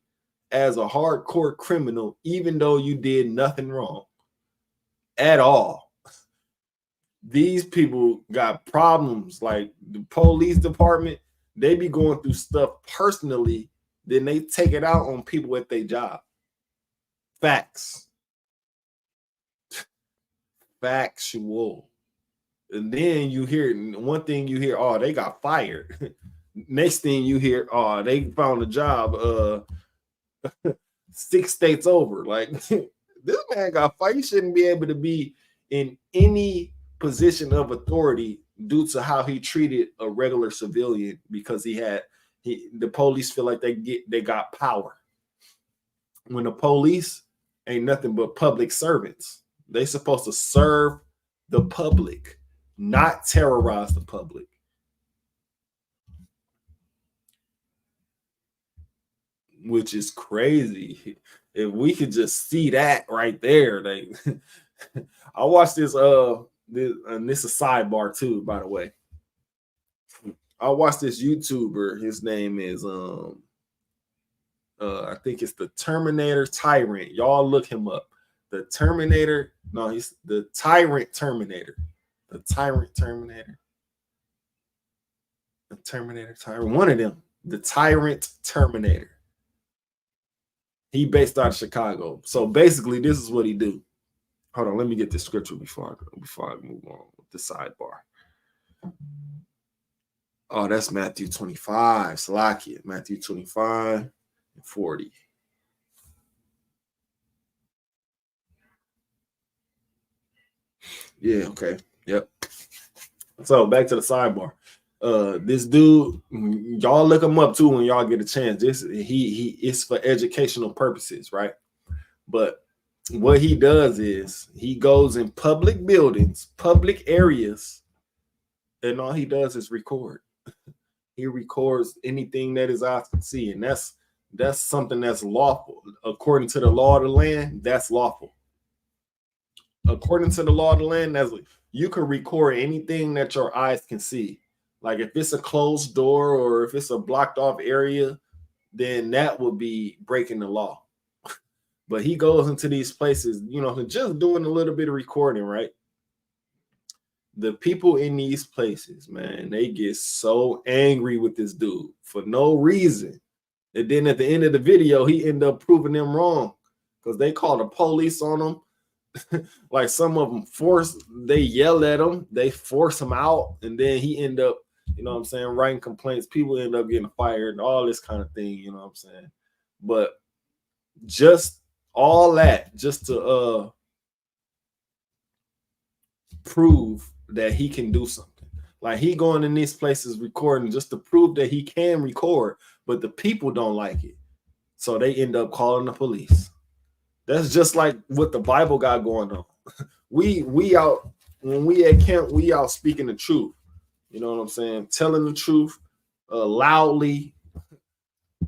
as a hardcore criminal, even though you did nothing wrong at all. These people got problems. Like the police department, they be going through stuff personally, then they take it out on people at their job. Facts. Factual. And then you hear, one thing you hear, oh, they got fired. Next thing you hear, oh, they found a job 6 states over. Like, this man got fired. You shouldn't be able to be in any position of authority due to how he treated a regular civilian, because the police feel like they got power. When the police ain't nothing but public servants. They supposed to serve the public, not terrorize the public. Which is crazy. If we could just see that right there. Like, I watched this and this is a sidebar too, by the way. I watched this YouTuber. His name is I think it's the Terminator Tyrant. Y'all look him up. The Terminator. No, he's the Tyrant Terminator. The Tyrant Terminator. The Terminator Tyrant. One of them. The Tyrant Terminator. He based out of Chicago. So basically, this is what he do. Hold on, let me get the scripture before I move on with the sidebar. Oh, that's Matthew 25. Salakia. Matthew 25 and 40. Yeah, okay. Yep. So back to the sidebar. This dude, y'all look him up too when y'all get a chance. This he is for educational purposes, right? But what he does is he goes in public buildings, public areas, and all he does is record. He records anything that his eyes can see, and that's something that's lawful. According to the law of the land, that's lawful. According to the law of the land, you can record anything that your eyes can see. Like if it's a closed door or if it's a blocked off area, then that would be breaking the law. But he goes into these places, just doing a little bit of recording, right? The people in these places, man, they get so angry with this dude for no reason. And then at the end of the video, he ended up proving them wrong because they called the police on him. Like some of them they yell at him, they force him out, and then he end up, writing complaints. People end up getting fired and all this kind of thing, But just all that, just to prove that he can do something. Like he going in these places recording just to prove that he can record, but the people don't like it. So they end up calling the police. That's just like what the Bible got going on. We out, when we at camp, we out speaking the truth. You know what I'm saying? Telling the truth loudly,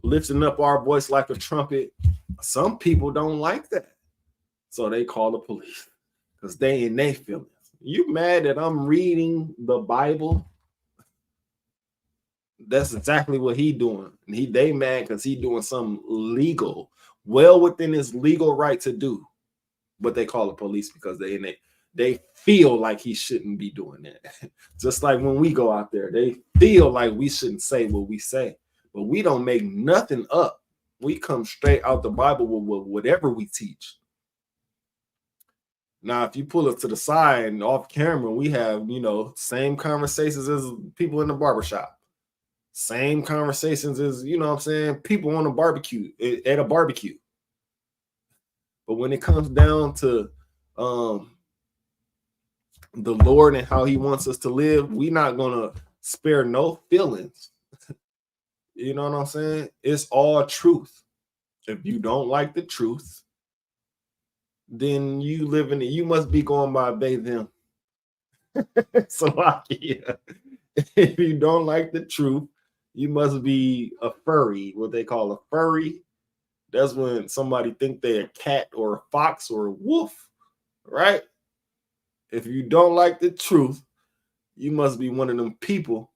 lifting up our voice like a trumpet. Some people don't like that. So they call the police because they in their feelings. You mad that I'm reading the Bible? That's exactly what he doing. And they mad because he doing something legal, well within his legal right to do. But they call the police because they feel like he shouldn't be doing that. Just like when we go out there, they feel like we shouldn't say what we say. But we don't make nothing up. We come straight out the Bible with whatever we teach. Now, if you pull it to the side and off camera, we have, same conversations as people in the barbershop. Same conversations as, people on a barbecue, at a barbecue. But when it comes down to the Lord and how he wants us to live, we're not going to spare no feelings. You know what I'm saying? It's all truth. If you don't like the truth, then you live in it. You must be going by obey them. So if you don't like the truth, you must be a furry, what they call a furry. That's when somebody think they're a cat or a fox or a wolf, right? If you don't like the truth, you must be one of them people.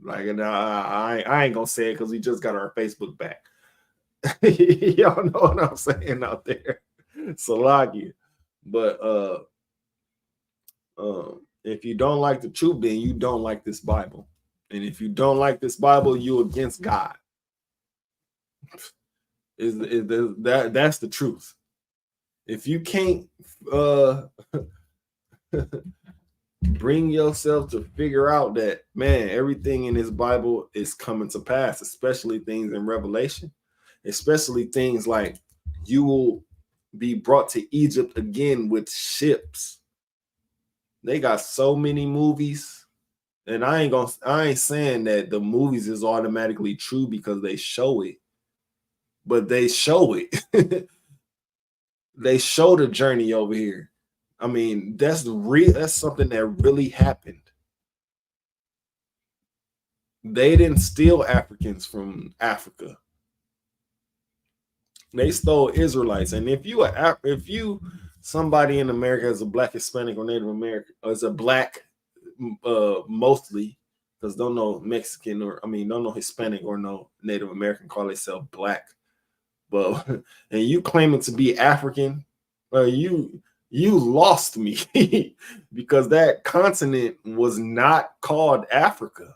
Like, and I ain't gonna say it because we just got our Facebook back. Y'all know what I'm saying out there. Salakia. But if you don't like the truth, then you don't like this Bible. And if you don't like this Bible, you're against God. That's the truth. If you can't bring yourself to figure out that, man, everything in this Bible is coming to pass, especially things in Revelation, especially things like you will be brought to Egypt again with ships. They got so many movies, and I ain't saying that the movies is automatically true because they show it, but they show it. They show the journey over here. I mean, that's something that really happened. They didn't steal Africans from Africa. They stole Israelites. And if you somebody in America as a Black, Hispanic, or Native American, as a Black, mostly, because don't know Mexican don't know Hispanic or no Native American call themselves black. But and you claiming to be African, you lost me because that continent was not called Africa.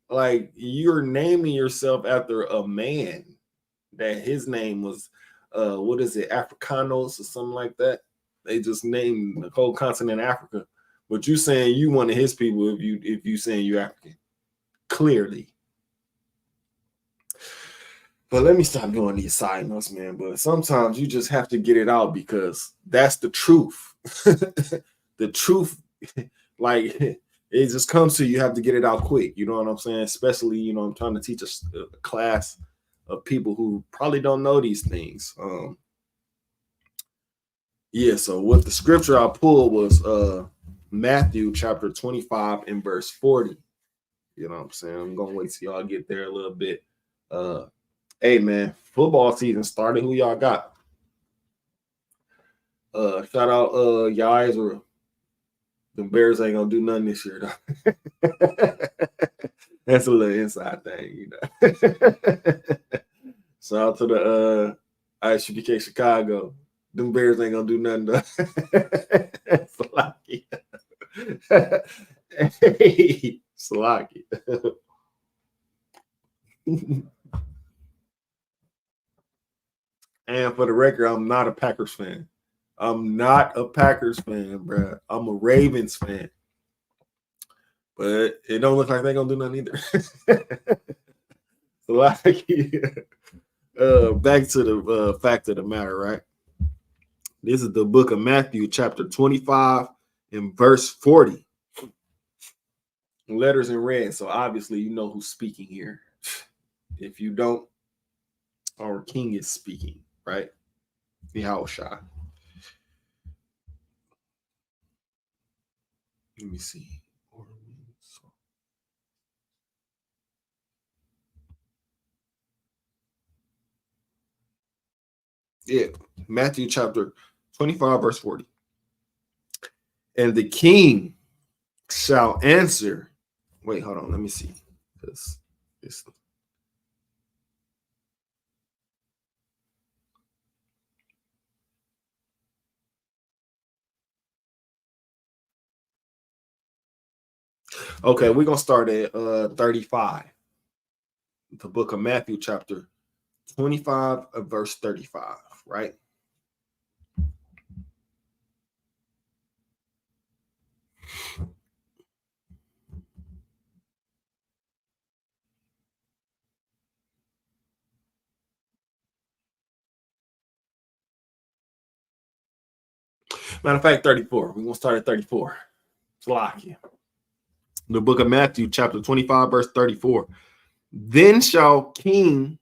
Like, you're naming yourself after a man that his name was what is it, Africanos or something like that. They just named the whole continent Africa. But you saying you one of his people if you saying you African. Clearly. But let me stop doing these side notes, man. But sometimes you just have to get it out because that's the truth. The truth, like, it just comes to you have to get it out quick. You know what I'm saying? Especially, you know, I'm trying to teach a class of people who probably don't know these things. Yeah, so what the scripture I pulled was Matthew chapter 25 and verse 40. You know what I'm saying? I'm gonna wait till y'all get there a little bit. Hey man, football season started. Who y'all got? Shout out y'all Israel. The Bears ain't gonna do nothing this year though. That's a little inside thing, you know. Shout out to the Isupk Chicago. Them Bears ain't gonna do nothing though. Slocky. Hey, Slocky. And for the record, I'm not a Packers fan. I'm not a Packers fan, bro. I'm a Ravens fan. But it don't look like they're gonna do nothing either. Like, back to the fact of the matter, right? This is the book of Matthew, chapter 25 and verse 40. Letters in red, so obviously you know who's speaking here. If you don't, our king is speaking, right? Yahushua. Let me see. Yeah, Matthew chapter 25, verse 40. And the king shall answer. Wait, hold on. Let me see. This. Okay, we're gonna start at 35. The book of Matthew, chapter 25, verse 35, right? Matter of fact, 34. We're gonna start at 34. Slovakia. The book of Matthew, chapter 25, verse 34. Then shall the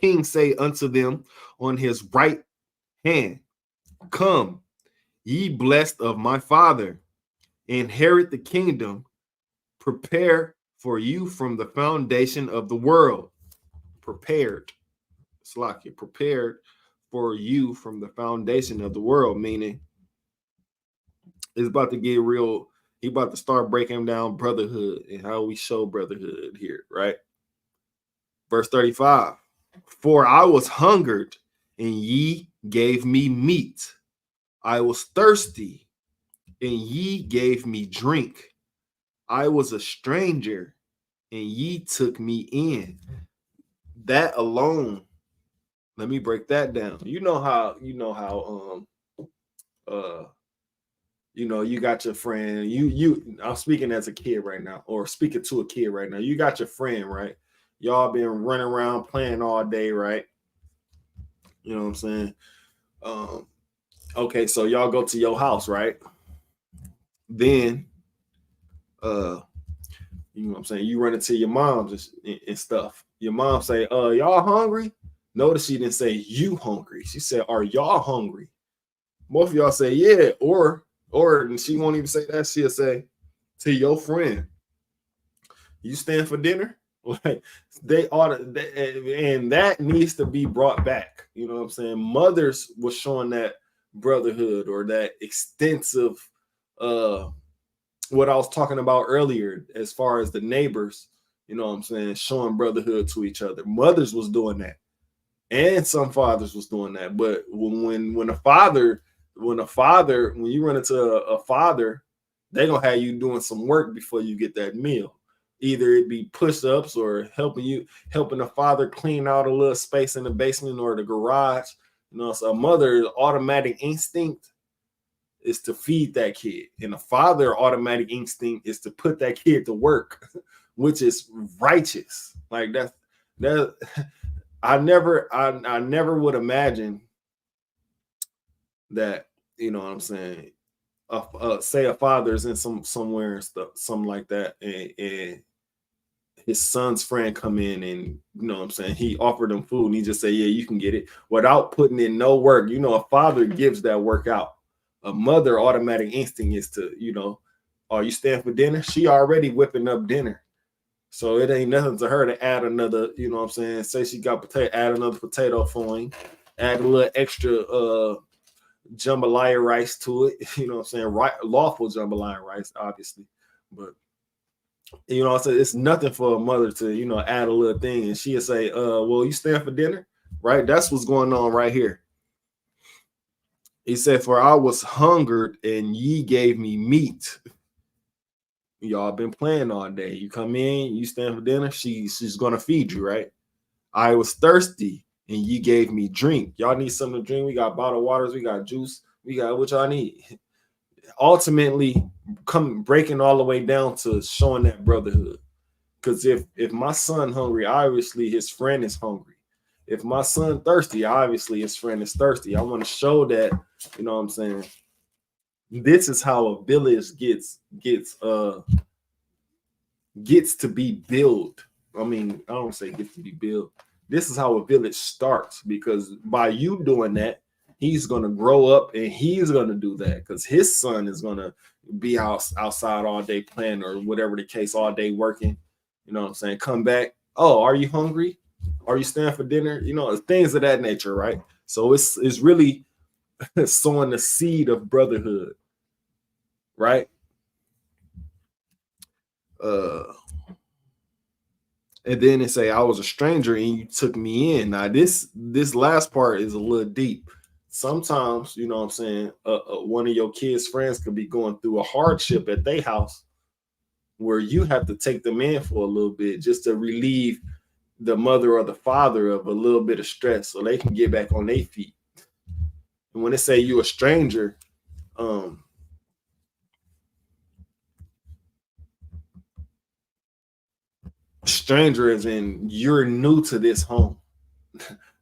king say unto them on his right hand, Come, ye blessed of my father, inherit the kingdom, prepare for you from the foundation of the world. Prepared for you from the foundation of the world, meaning it's about to get real. He about to start breaking down brotherhood and how we show brotherhood here, right? Verse 35. For I was hungered, and ye gave me meat. I was thirsty, and ye gave me drink. I was a stranger, and ye took me in. That alone, let me break that down. You know how you got your friend. I'm speaking as a kid right now, or speaking to a kid right now. You got your friend, right? Y'all been running around playing all day, right? You know what I'm saying? Okay, so y'all go to your house, right? Then, you know what I'm saying? You run into your mom's and stuff. Your mom say, y'all hungry? Notice she didn't say you hungry. She said, are y'all hungry? Most of y'all say, yeah, or she won't even say that. She'll say to your friend, you stand for dinner? Like, they ought to, and that needs to be brought back. You know what I'm saying? Mothers was showing that brotherhood or that extensive what I was talking about earlier, as far as the neighbors, you know what I'm saying, showing brotherhood to each other. Mothers was doing that, and some fathers was doing that. But when you run into a father, they're gonna have you doing some work before you get that meal. Either it be push-ups or helping the father clean out a little space in the basement or the garage. You know, so a mother's automatic instinct is to feed that kid, and a father automatic instinct is to put that kid to work, which is righteous. Like that I never would imagine that, you know what I'm saying, say a father's in somewhere and stuff, something like that, and his son's friend come in and, you know what I'm saying, he offered him food and he just say, yeah, you can get it, without putting in no work. You know, a father gives that work out. A mother automatic instinct is to, you know, are you staying for dinner? She already whipping up dinner. So it ain't nothing to her to add another, you know what I'm saying, say she got potato, add another potato for him, add a little extra jambalaya rice to it, you know what I'm saying, right, lawful jambalaya rice, obviously. But, you know, it's nothing for a mother to, you know, add a little thing, and she'll say, well, you staying for dinner, right? That's what's going on right here. He said, for I was hungered and ye gave me meat. Y'all been playing all day. You come in, you stand for dinner, she's gonna feed you, right? I was thirsty and you gave me drink. Y'all need something to drink. We got bottled waters, we got juice, we got what y'all need. Ultimately, come breaking all the way down to showing that brotherhood. Because if my son hungry, obviously his friend is hungry. If my son thirsty, obviously his friend is thirsty. I want to show that, you know what I'm saying, this is how a village gets to be built. I mean, I don't say gets to be built. This is how a village starts, because by you doing that, he's going to grow up and he's going to do that, because his son is going to be outside all day playing or whatever the case, all day working. You know what I'm saying? Come back. Oh, are you hungry? Are you staying for dinner? You know, things of that nature, right? So it's really sowing the seed of brotherhood, right? And then it say, I was a stranger and you took me in. Now this last part is a little deep. Sometimes, you know what I'm saying, one of your kids' friends could be going through a hardship at their house where you have to take them in for a little bit just to relieve the mother or the father of a little bit of stress so they can get back on their feet. And when they say you a stranger, stranger is in you're new to this home.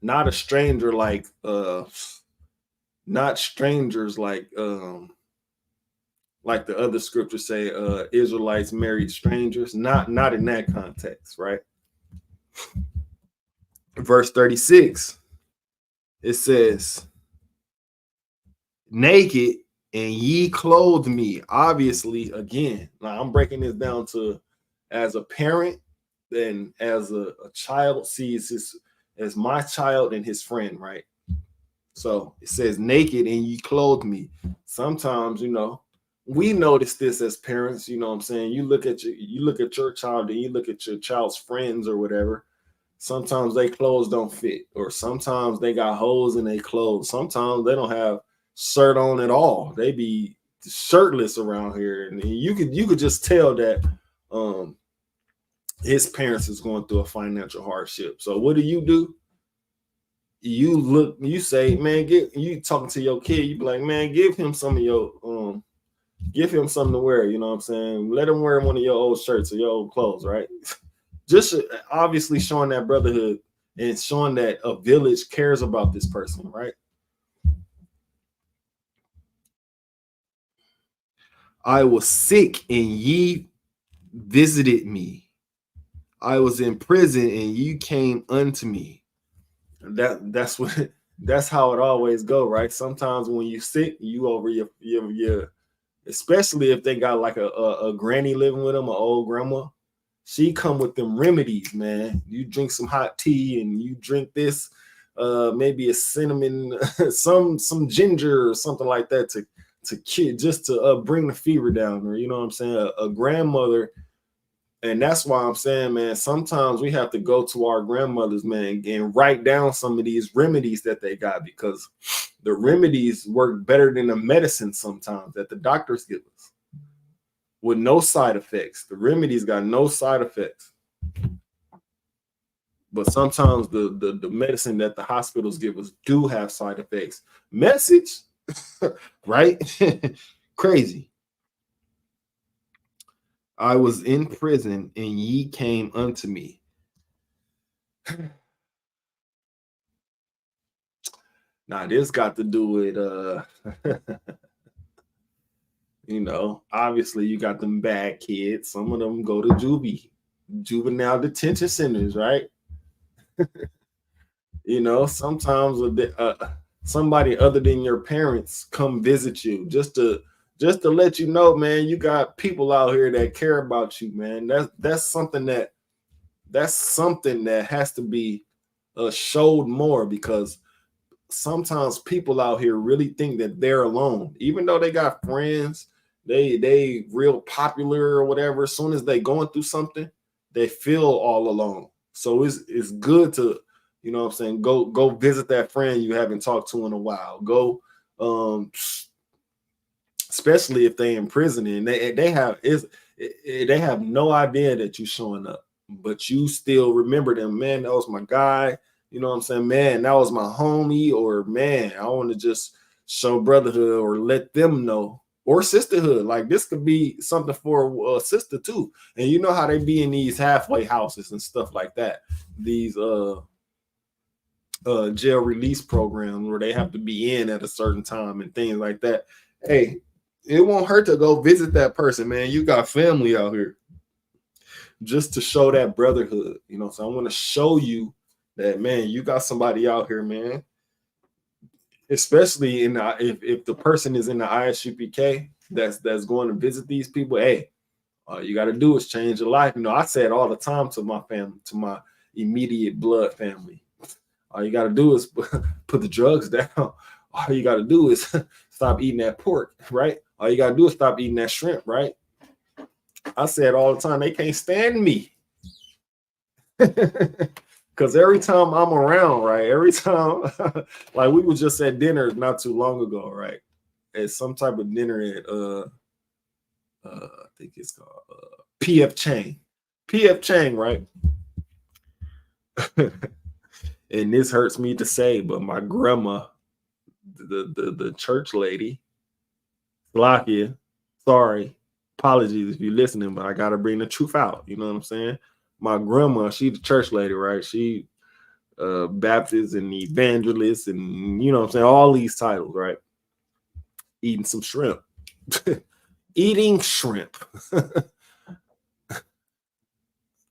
Not a stranger like not strangers like the other scriptures say, Israelites married strangers. Not in that context, right? Verse 36, it says, naked and ye clothed me. Obviously, again, now I'm breaking this down to as a parent and as a child sees his as my child and his friend, right? So it says naked and ye clothed me. Sometimes, you know, we notice this as parents, you know what I'm saying? You look at your child and you look at your child's friends or whatever. Sometimes their clothes don't fit, or sometimes they got holes in their clothes. Sometimes they don't have shirt on at all. They be shirtless around here, and you could just tell that his parents is going through a financial hardship. So what do? You say, man, you talking to your kid, you be like, man, give him some of your give him something to wear, you know what I'm saying? Let him wear one of your old shirts or your old clothes, right? Just obviously showing that brotherhood and showing that a village cares about this person, right? I was sick and ye visited me. I was in prison and you came unto me. That's how it always go, right? Sometimes when you sick, you over your especially if they got like a granny living with them, an old grandma. She come with them remedies, man. You drink some hot tea and you drink this, maybe a cinnamon, some ginger or something like that just to bring the fever down, or you know what I'm saying, a grandmother. And that's why I'm saying, man, sometimes we have to go to our grandmothers, man, and write down some of these remedies that they got, because the remedies work better than the medicine sometimes that the doctors give us with no side effects. The remedies got no side effects. But sometimes the medicine that the hospitals give us do have side effects. Message, right? Crazy. I was in prison and ye came unto me. Now this got to do with you know, obviously you got them bad kids. Some of them go to juvenile detention centers, right? You know, sometimes somebody other than your parents come visit you just to let you know, man, you got people out here that care about you, man. That's something that has to be showed more, because sometimes people out here really think that they're alone, even though they got friends, they real popular or whatever. As soon as they going through something, they feel all alone. So it's good to, you know what I'm saying, go visit that friend you haven't talked to in a while. Go, especially if they in prison and they have no idea that you showing up, but you still remember them. Man, that was my guy. You know what I'm saying? Man, that was my homie. Or man, I want to just show brotherhood or let them know, or sisterhood. Like this could be something for a sister too. And you know how they be in these halfway houses and stuff like that. These jail release programs where they have to be in at a certain time and things like that. Hey, it won't hurt to go visit that person, man. You got family out here, just to show that brotherhood. You know, so I want to show you that, man, you got somebody out here, man. Especially if the person is in the ISUPK that's going to visit these people. Hey, all you got to do is change your life. You know, I say it all the time to my family, to my immediate blood family. All you got to do is put the drugs down. All you got to do is stop eating that pork, right? All you got to do is stop eating that shrimp, right? I say it all the time. They can't stand me. Because every time I'm around, right? Every time, like we were just at dinner not too long ago, right? At some type of dinner at, I think it's called PF Chang, right? And this hurts me to say, but my grandma, the church lady, Slovakia, sorry, apologies if you're listening, but I gotta bring the truth out. You know what I'm saying? My grandma, she the church lady, right? She Baptist and evangelist, and you know what I'm saying, all these titles, right? Eating some shrimp. Eating shrimp.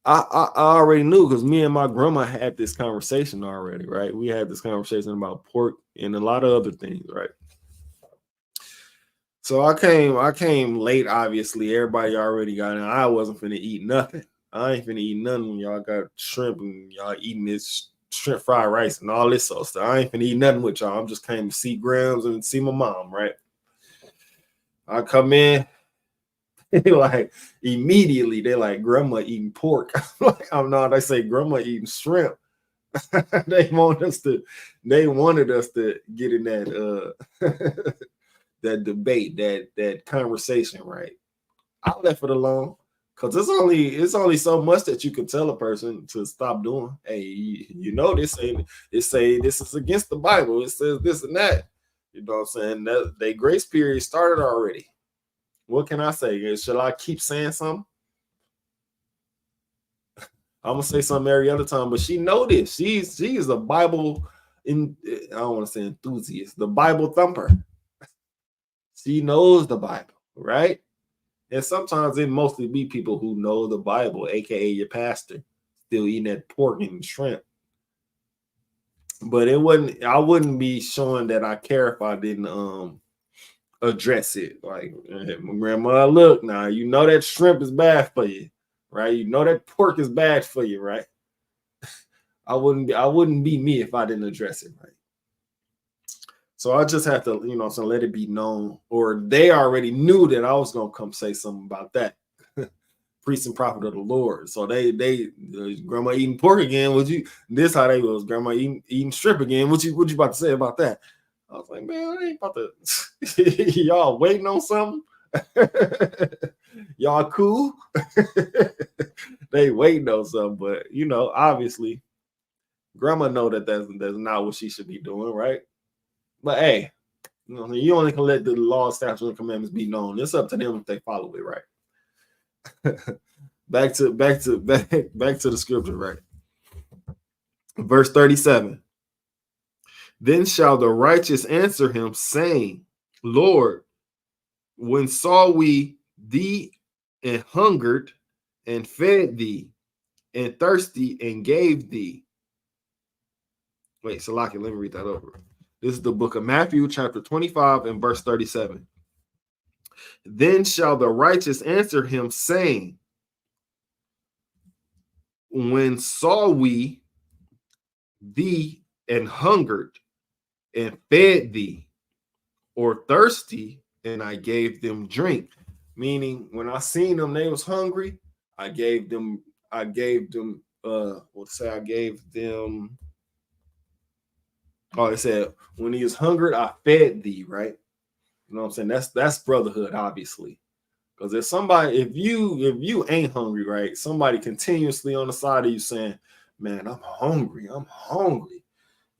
I already knew, because me and my grandma had this conversation already, right? We had this conversation about pork and a lot of other things, right? So I came late, obviously. Everybody already got in. I wasn't finna eat nothing. I ain't finna eat nothing when y'all got shrimp and y'all eating this shrimp fried rice and all this sort of stuff. I ain't finna eat nothing with y'all. I'm just came to see Grams and see my mom, right? I come in, like immediately they're like, grandma eating pork. I'm not. They say grandma eating shrimp. They wanted us to get in that that debate, that conversation, right? I left it alone, because it's only so much that you can tell a person to stop doing. Hey, you know, this is against the Bible. It says this and that. You know what I'm saying? That they grace period started already. What can I say? Shall I keep saying something? I'm gonna say something every other time, but she know this. She is a Bible I don't want to say enthusiast, the Bible thumper. She knows the Bible, right? And sometimes it mostly be people who know the Bible, aka your pastor, still eating that pork and shrimp. But I wouldn't be showing that I care if I didn't address it. Like, my grandma, look, now you know that shrimp is bad for you, right? You know that pork is bad for you, right? I wouldn't be me if I didn't address it, right? So I just have to, so let it be known, or they already knew that I was gonna come say something about that. Priest and prophet of the Lord. So they grandma eating pork again. This how they was, grandma eating strip again. What you about to say about that? I was like, man, I ain't about to y'all waiting on something. Y'all cool. They waiting on something, but obviously grandma know that that's not what she should be doing, right? But hey, you only can let the law, statutes, and commandments be known. It's up to them if they follow it, right? back to the scripture, right? Verse 37. Then shall the righteous answer him, saying, Lord, when saw we thee and hungered and fed thee, and thirsty and gave thee? Wait, Salaki, let me read that over. This is the book of Matthew, chapter 25, and verse 37. Then shall the righteous answer him, saying, when saw we thee and hungered and fed thee, or thirsty, and I gave them drink? Meaning, when I seen them, they was hungry, I gave them, oh, it said, when he was hungry, I fed thee, right? You know what I'm saying? That's brotherhood, obviously. Because if you ain't hungry, right? Somebody continuously on the side of you saying, man, I'm hungry.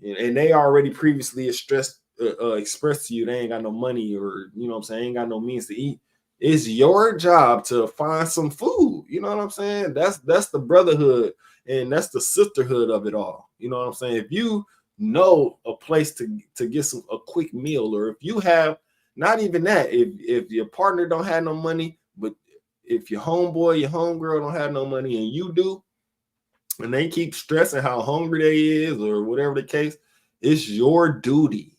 And they already previously expressed to you they ain't got no money, or ain't got no means to eat. It's your job to find some food. You know what I'm saying? That's the brotherhood, and that's the sisterhood of it all. You know what I'm saying? If you know a place to get a quick meal, or if you have, not even that, if your partner don't have no money, but if your homeboy, your homegirl don't have no money and you do, and they keep stressing how hungry they is or whatever the case, it's your duty.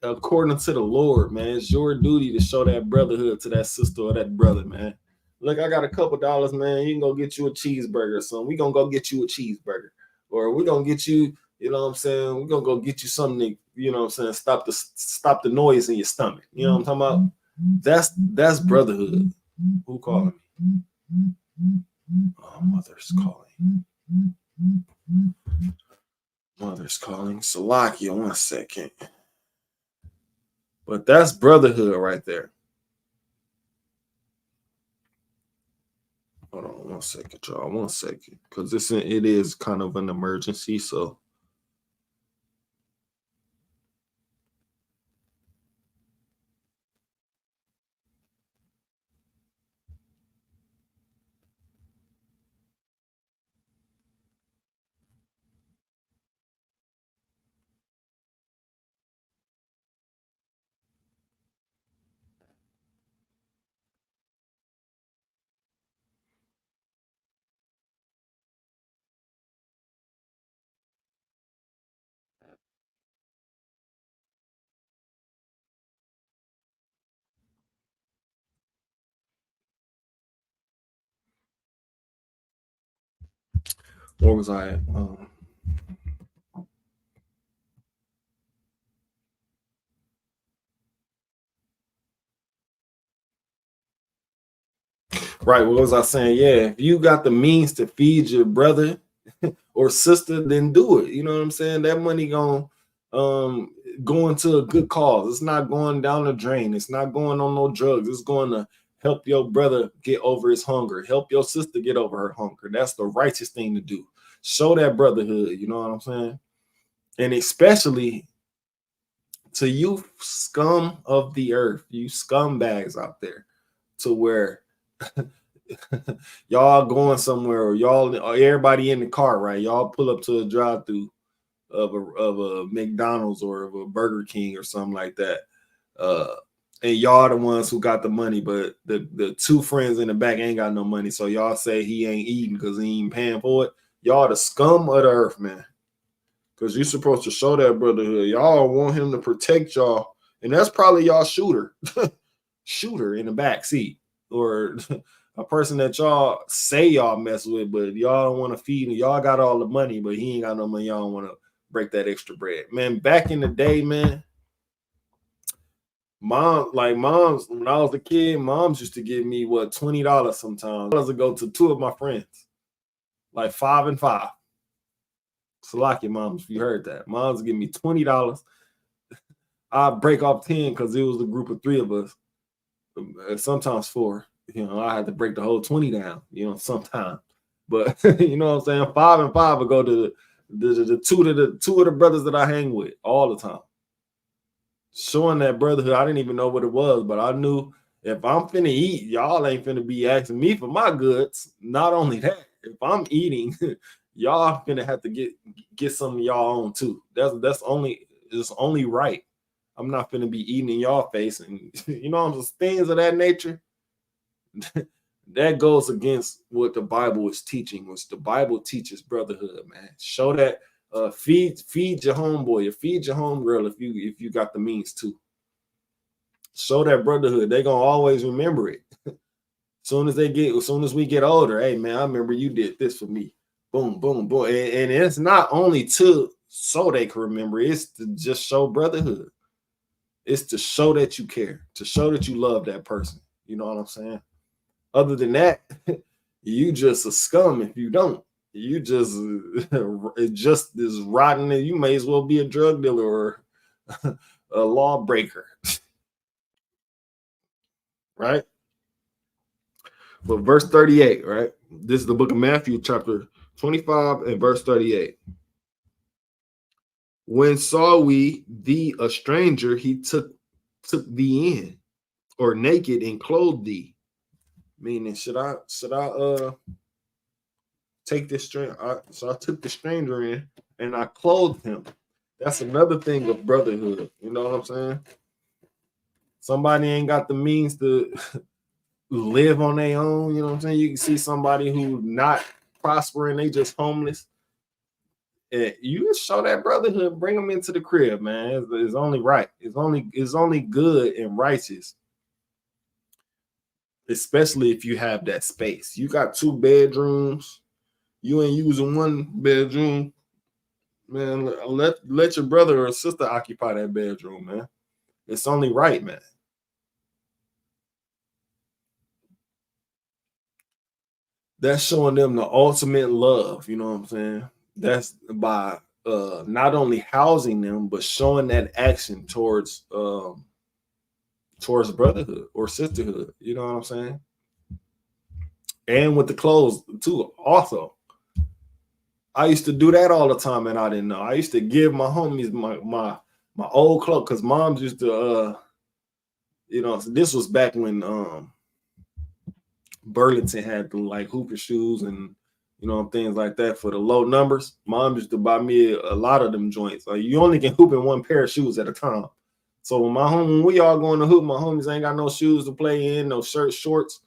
According to the Lord, man, it's your duty to show that brotherhood to that sister or that brother, man. Look, I got a couple dollars, man. You can go get you a cheeseburger or something. We're going to go get you a cheeseburger. Or we're going to get you, you know what I'm saying? We're going to go get you something to, you know what I'm saying, stop the noise in your stomach. You know what I'm talking about? That's brotherhood. Who calling me? Oh, mother's calling. Mother's calling. Salakia, 1 second. But that's brotherhood right there. Hold on 1 second, y'all. 1 second. Because it is kind of an emergency, so. Where was I at? Right, what was I saying? Yeah, if you got the means to feed your brother or sister, then do it. You know what I'm saying? That money going into a good cause. It's not going down the drain. It's not going on no drugs. It's going to help your brother get over his hunger. Help your sister get over her hunger. That's the righteous thing to do. Show that brotherhood. You know what I'm saying? And especially to you scum of the earth, you scumbags out there, to where y'all going somewhere, or everybody in the car, right? Y'all pull up to a drive-through of a McDonald's or of a Burger King or something like that. And y'all the ones who got the money, but the two friends in the back ain't got no money. So y'all say he ain't eating because he ain't paying for it. Y'all the scum of the earth, man. Because you're supposed to show that brotherhood. Y'all want him to protect y'all. And that's probably y'all shooter in the back seat, or a person that y'all say y'all mess with, but y'all don't want to feed him. Y'all got all the money, but he ain't got no money. Y'all don't want to break that extra bread. Man, back in the day, man, moms, when I was a kid, moms used to give me $20 sometimes. I would go to two of my friends, like 5 and 5. Salakia moms, if you heard that. Moms give me $20. I'd break off 10 because it was a group of 3 of us, sometimes 4. You know, I had to break the whole 20 down, you know, sometimes. But you know what I'm saying? 5 and 5 would go to the two of the brothers that I hang with all the time. Showing that brotherhood. I didn't even know what it was, but I knew if I'm finna eat, y'all ain't finna be asking me for my goods. Not only that, if I'm eating, y'all finna have to get some of y'all own too. It's only right. I'm not finna be eating in y'all face, and you know, just things of that nature. That goes against what the Bible is teaching. Which the Bible teaches brotherhood, man. Show that. Feed your homeboy or feed your homegirl if you got the means to. Show that brotherhood. They're gonna always remember it. As soon as we get older, hey man, I remember you did this for me. Boom, boom, boom. And it's not only so they can remember, it's to just show brotherhood. It's to show that you care, to show that you love that person. You know what I'm saying? Other than that, you just a scum if you don't. You just it just is rotten, and you may as well be a drug dealer or a lawbreaker, right? But verse 38, right? This is the book of Matthew, chapter 25 and verse 38. When saw we thee a stranger, he took thee in, or naked and clothed thee. Meaning, should I take this stranger? So I took the stranger in and I clothed him. That's another thing of brotherhood. You know what I'm saying? Somebody ain't got the means to live on their own. You know what I'm saying? You can see somebody who not prospering, they just homeless. And you just show that brotherhood, bring them into the crib, man. It's only right. It's only good and righteous. Especially if you have that space. You got 2 bedrooms. You ain't using 1 bedroom, man. Let your brother or sister occupy that bedroom, man. It's only right, man. That's showing them the ultimate love. You know what I'm saying? That's by not only housing them, but showing that action towards brotherhood or sisterhood. You know what I'm saying? And with the clothes too, also. I used to do that all the time, and I didn't know. I used to give my homies my old clothes, because moms used to you know, this was back when Burlington had the like hooper shoes and you know things like that for the low numbers. Mom used to buy me a lot of them joints. Like you only can hoop in 1 pair of shoes at a time. So when we all going to hoop, my homies ain't got no shoes to play in, no shirts, shorts.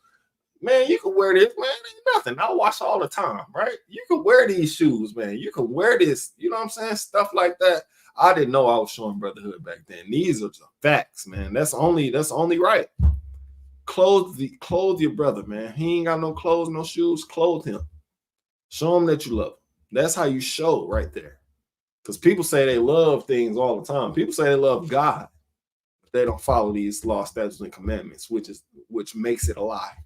Man, you can wear this, man. Ain't nothing. I wash all the time, right? You can wear these shoes, man. You can wear this. You know what I'm saying? Stuff like that. I didn't know I was showing brotherhood back then. These are the facts, man. That's only right. Clothe your brother, man. He ain't got no clothes, no shoes. Clothe him. Show him that you love him. That's how you show right there. Because people say they love things all the time. People say they love God. But they don't follow these law, statutes, and commandments, which makes it a lie.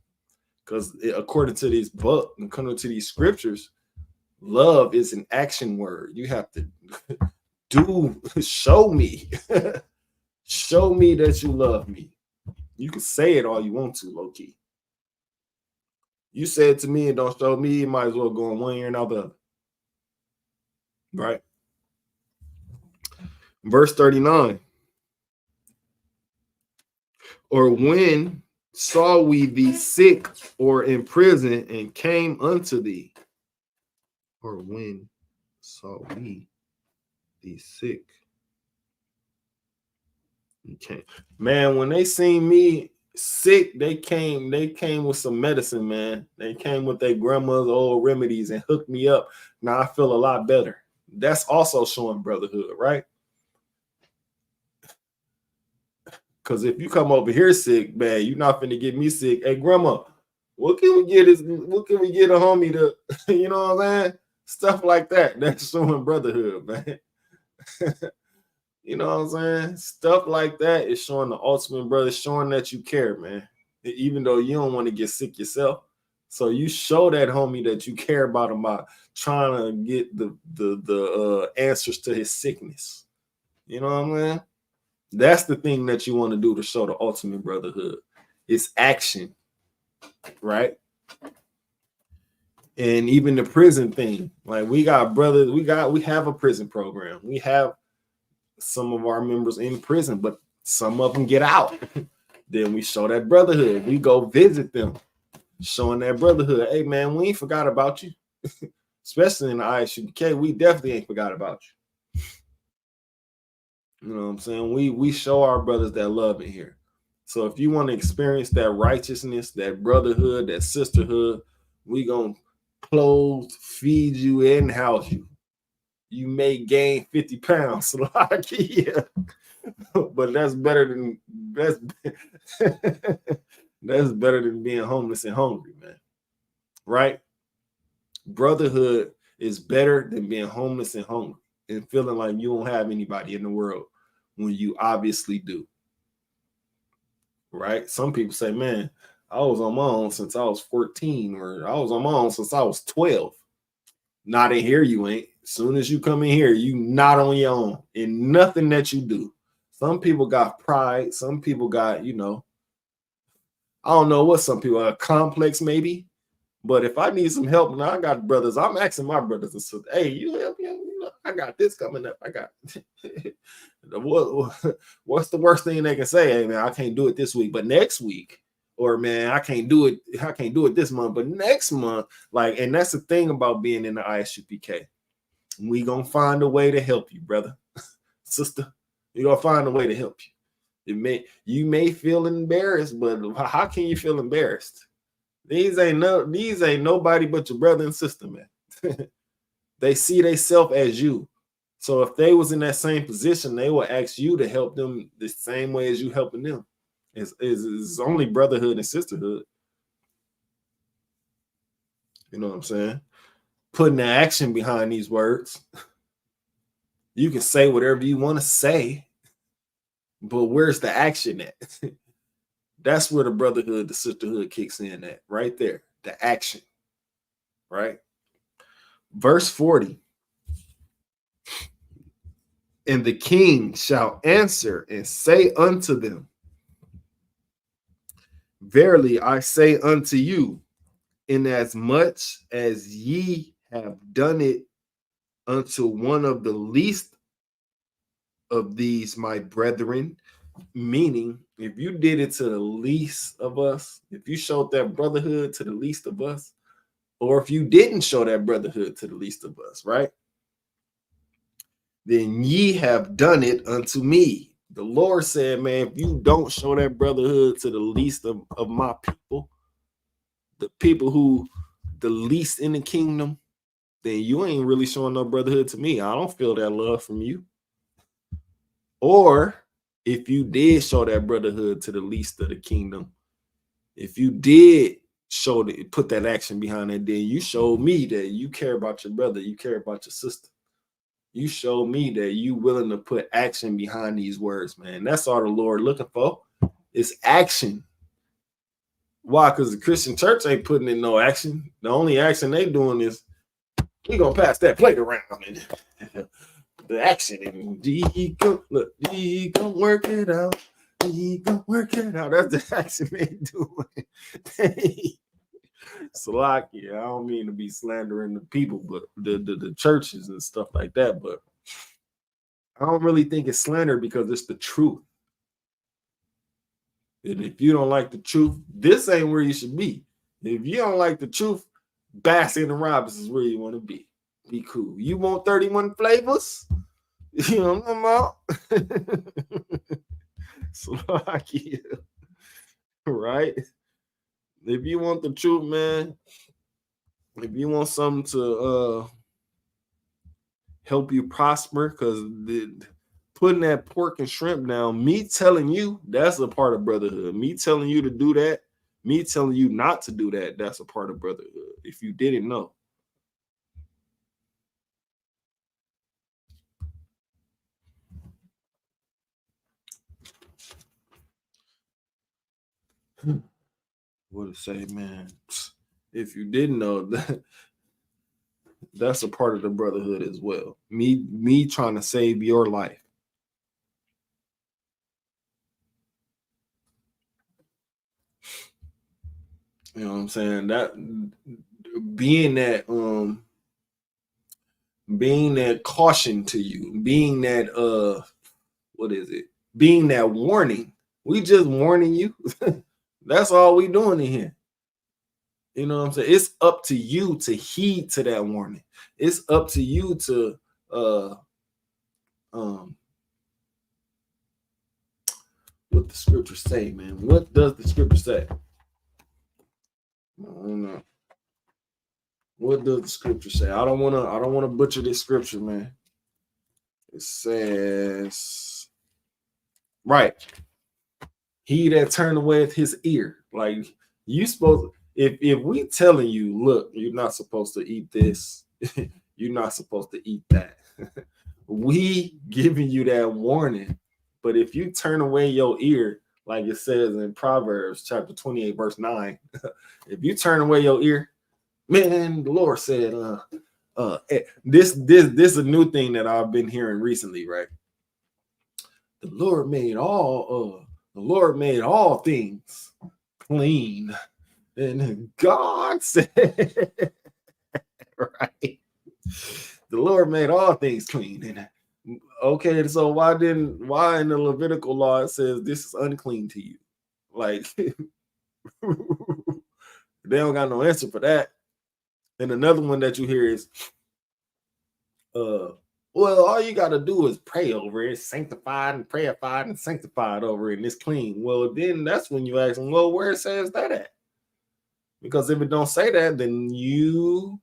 Because according to this book, according to these scriptures, love is an action word. You have to show me. Show me that you love me. You can say it all you want to, low-key. You say it to me and don't show me, you might as well go in one ear and out the other. Right? Verse 39. Or when saw we thee sick or in prison and came unto thee? Or when saw we thee sick? Okay. Man, when they seen me sick, they came with some medicine, man. They came with their grandma's old remedies and hooked me up. Now I feel a lot better. That's also showing brotherhood, right? Because if you come over here sick, man, you're not finna get me sick. Hey, grandma, what can we get a homie to, you know what I'm saying? Stuff like that. That's showing brotherhood, man. You know what I'm saying? Stuff like that is showing the ultimate brother, showing that you care, man. Even though you don't want to get sick yourself. So you show that homie that you care about him by trying to get the answers to his sickness. You know what I'm saying? That's the thing that you want to do to show the ultimate brotherhood. It's action, right? And even the prison thing, like we got brothers, we have a prison program. We have some of our members in prison, but some of them get out. Then we show that brotherhood. We go visit them, showing that brotherhood. Hey man, we ain't forgot about you. Especially in the Isupk, we definitely ain't forgot about you. You know what I'm saying? We show our brothers that love in here. So if you want to experience that righteousness, that brotherhood, that sisterhood, we gonna clothe, feed you, and house you. You may gain 50 pounds, like yeah. But that's better than that's better than being homeless and hungry, man. Right? Brotherhood is better than being homeless and hungry and feeling like you don't have anybody in the world when you obviously do. Right? Some people say, man, I was on my own since I was 14, or I was on my own since I was 12. Not in here, you ain't. As soon as you come in here, you not on your own in nothing that you do. Some people got pride. Some people got, you know, I don't know what some people are, complex maybe. But if I need some help, now I got brothers. I'm asking my brothers and sisters, hey, you help me? You know, I got this coming up. I got what's the worst thing they can say? Hey man, I can't do it this week, but next week, or man, I can't do it this month, but next month. Like, and that's the thing about being in the Isupk. We gonna find a way to help you, brother, sister. We gonna find a way to help you. You may feel embarrassed, but how can you feel embarrassed? These ain't nobody but your brother and sister, man. They see themselves as you. So if they was in that same position, they will ask you to help them the same way as you helping them. It's only brotherhood and sisterhood. You know what I'm saying? Putting the action behind these words. You can say whatever you want to say, but where's the action at? That's where the brotherhood, the sisterhood kicks in at, right there, the action, right? Verse 40. And the king shall answer and say unto them, verily I say unto you, inasmuch as ye have done it unto one of the least of these my brethren, meaning if you did it to the least of us, if you showed that brotherhood to the least of us, or if you didn't show that brotherhood to the least of us, right? Then ye have done it unto me. The Lord said, man, if you don't show that brotherhood to the least of my people, the people who the least in the kingdom, then you ain't really showing no brotherhood to me. I don't feel that love from you. Or if you did show that brotherhood to the least of the kingdom, if you did put that action behind it, then you showed me that you care about your brother, you care about your sister. You showed me that you willing to put action behind these words, man. That's all the Lord looking for. It's action. Why? Because the Christian church ain't putting in no action. The only action they doing is we gonna pass that plate around and the action and he gonna work it out. He gonna work it out. That's the action they doing. Salaki, I don't mean to be slandering the people, but the churches and stuff like that. But I don't really think it's slander because it's the truth. And if you don't like the truth, this ain't where you should be. If you don't like the truth, Baskin and Robbins is where you want to be. Be cool. You want 31 flavors? You know what I'm about? Slovakia. Right? If you want the truth, man, if you want something to help you prosper, because putting that pork and shrimp down, me telling you, that's a part of brotherhood. Me telling you to do that, me telling you not to do that, that's a part of brotherhood. If you didn't know. What to say, man? If you didn't know that, that's a part of the brotherhood as well. Me trying to save your life. You know what I'm saying? That being that caution to you, being that what is it? Being that warning. We just warning you. That's all we doing in here. You know what I'm saying? It's up to you to heed to that warning. It's up to you to what the scripture say, man. What does the scripture say? I don't know. What does the scripture say? I don't wanna butcher this scripture, man. It says, right. He that turned away with his ear. Like, you supposed, if we telling you, look, you're not supposed to eat this, you're not supposed to eat that. We giving you that warning. But if you turn away your ear, like it says in Proverbs chapter 28, verse 9, if you turn away your ear, man, the Lord said, this is a new thing that I've been hearing recently, right? The Lord made all things clean. And God said, right? The Lord made all things clean. And okay, so why in the Levitical law it says this is unclean to you? Like, they don't got no answer for that. And another one that you hear is, well, all you got to do is pray over it, sanctified and prayified and sanctified over it, and it's clean. Well, then that's when you ask them, well, where it says that at? Because if it don't say that, then you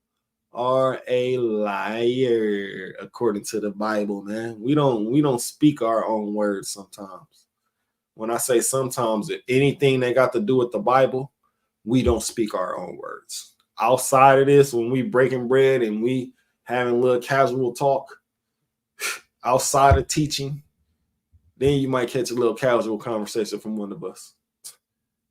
are a liar, according to the Bible, man. We don't speak our own words sometimes. When I say sometimes, if anything that got to do with the Bible, we don't speak our own words. Outside of this, when we breaking bread and we having a little casual talk, outside of teaching, then you might catch a little casual conversation from one of us.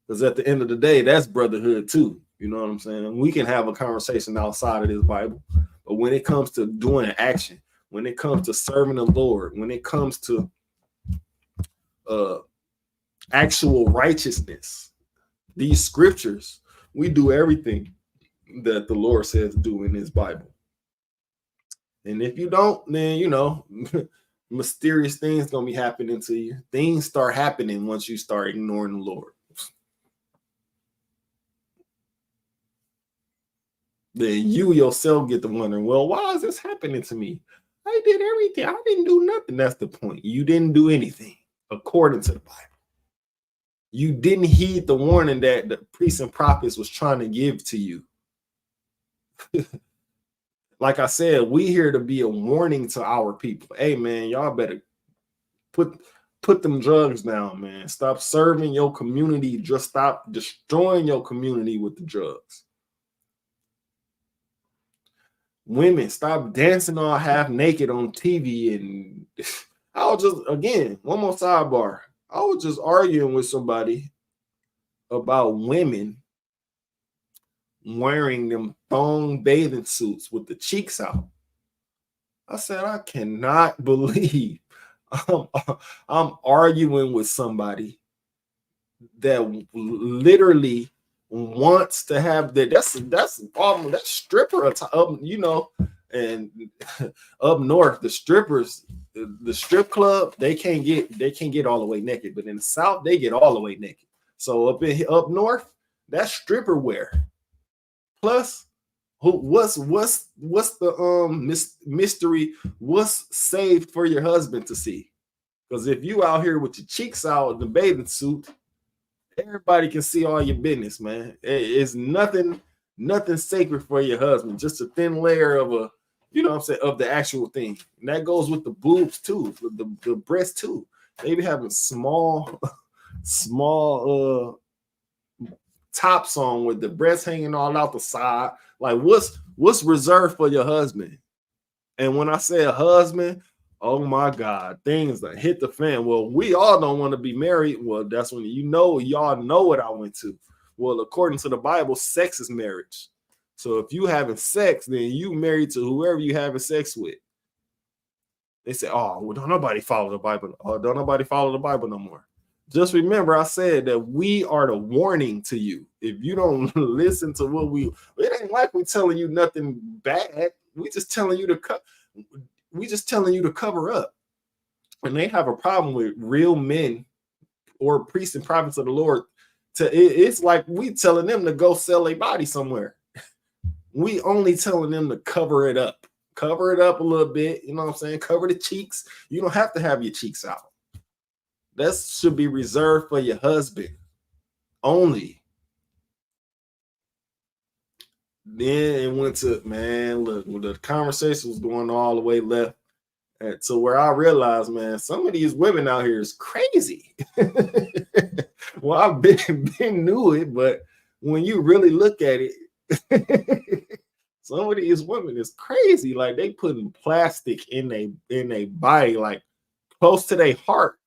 Because at the end of the day, that's brotherhood too. You know what I'm saying? We can have a conversation outside of this Bible. But when it comes to doing action, when it comes to serving the Lord, when it comes to actual righteousness, these scriptures, we do everything that the Lord says do in his Bible. And if you don't, then, you know, mysterious things going to be happening to you. Things start happening once you start ignoring the Lord. Then you yourself get to wondering, well, why is this happening to me? I did everything. I didn't do nothing. That's the point. You didn't do anything according to the Bible. You didn't heed the warning that the priests and prophets was trying to give to you. Like I said, we here to be a warning to our people. Hey, man, y'all better put them drugs down, man. Stop serving your community. Just stop destroying your community with the drugs. Women, stop dancing all half naked on TV. And I was just, again, one more sidebar. I was just arguing with somebody about women wearing them thong bathing suits with the cheeks out. I said, I cannot believe I'm arguing with somebody that literally wants to have that. That's stripper, you know, and up north, the strippers, the strip club, they can't get all the way naked, but in the South, they get all the way naked. So up north, that's stripper wear. Plus, what's the mystery? What's saved for your husband to see? Because if you out here with your cheeks out in the bathing suit, everybody can see all your business, man. It's nothing sacred for your husband. Just a thin layer of a, you know what I'm saying, of the actual thing. And that goes with the boobs too, the breasts too. They be having small tops on with the breasts hanging all out the side. Like, what's reserved for your husband? And when I say a husband, Oh my God, things that hit the fan. Well, we all don't want to be married. Well, that's when y'all know what I went to. Well, according to the Bible, sex is marriage. So if you having sex, then you married to whoever you having sex with. They say, oh, well, don't nobody follow the Bible. Oh, don't nobody follow the Bible no more. Just remember, I said that we are the warning to you. If you don't listen to it ain't like we telling you nothing bad. We just telling you to cover up. And they have a problem with real men or priests and prophets of the Lord. It's like we telling them to go sell a body somewhere. We only telling them to cover it up. Cover it up a little bit. You know what I'm saying? Cover the cheeks. You don't have to have your cheeks out. That should be reserved for your husband only. Then it went to, man, look, the conversation was going all the way left to where I realized, man, some of these women out here is crazy. Well, I've been knew it, but when you really look at it, some of these women is crazy. Like they putting plastic in a body, like close to their heart,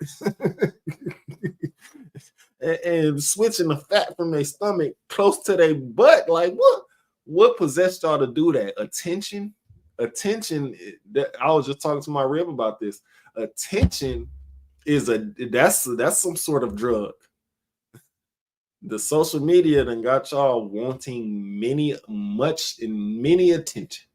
and switching the fat from their stomach close to their butt. Like what possessed y'all to do that? Attention. That I was just talking to my rib about this. Attention is that's some sort of drug. The social media done got y'all wanting many attention.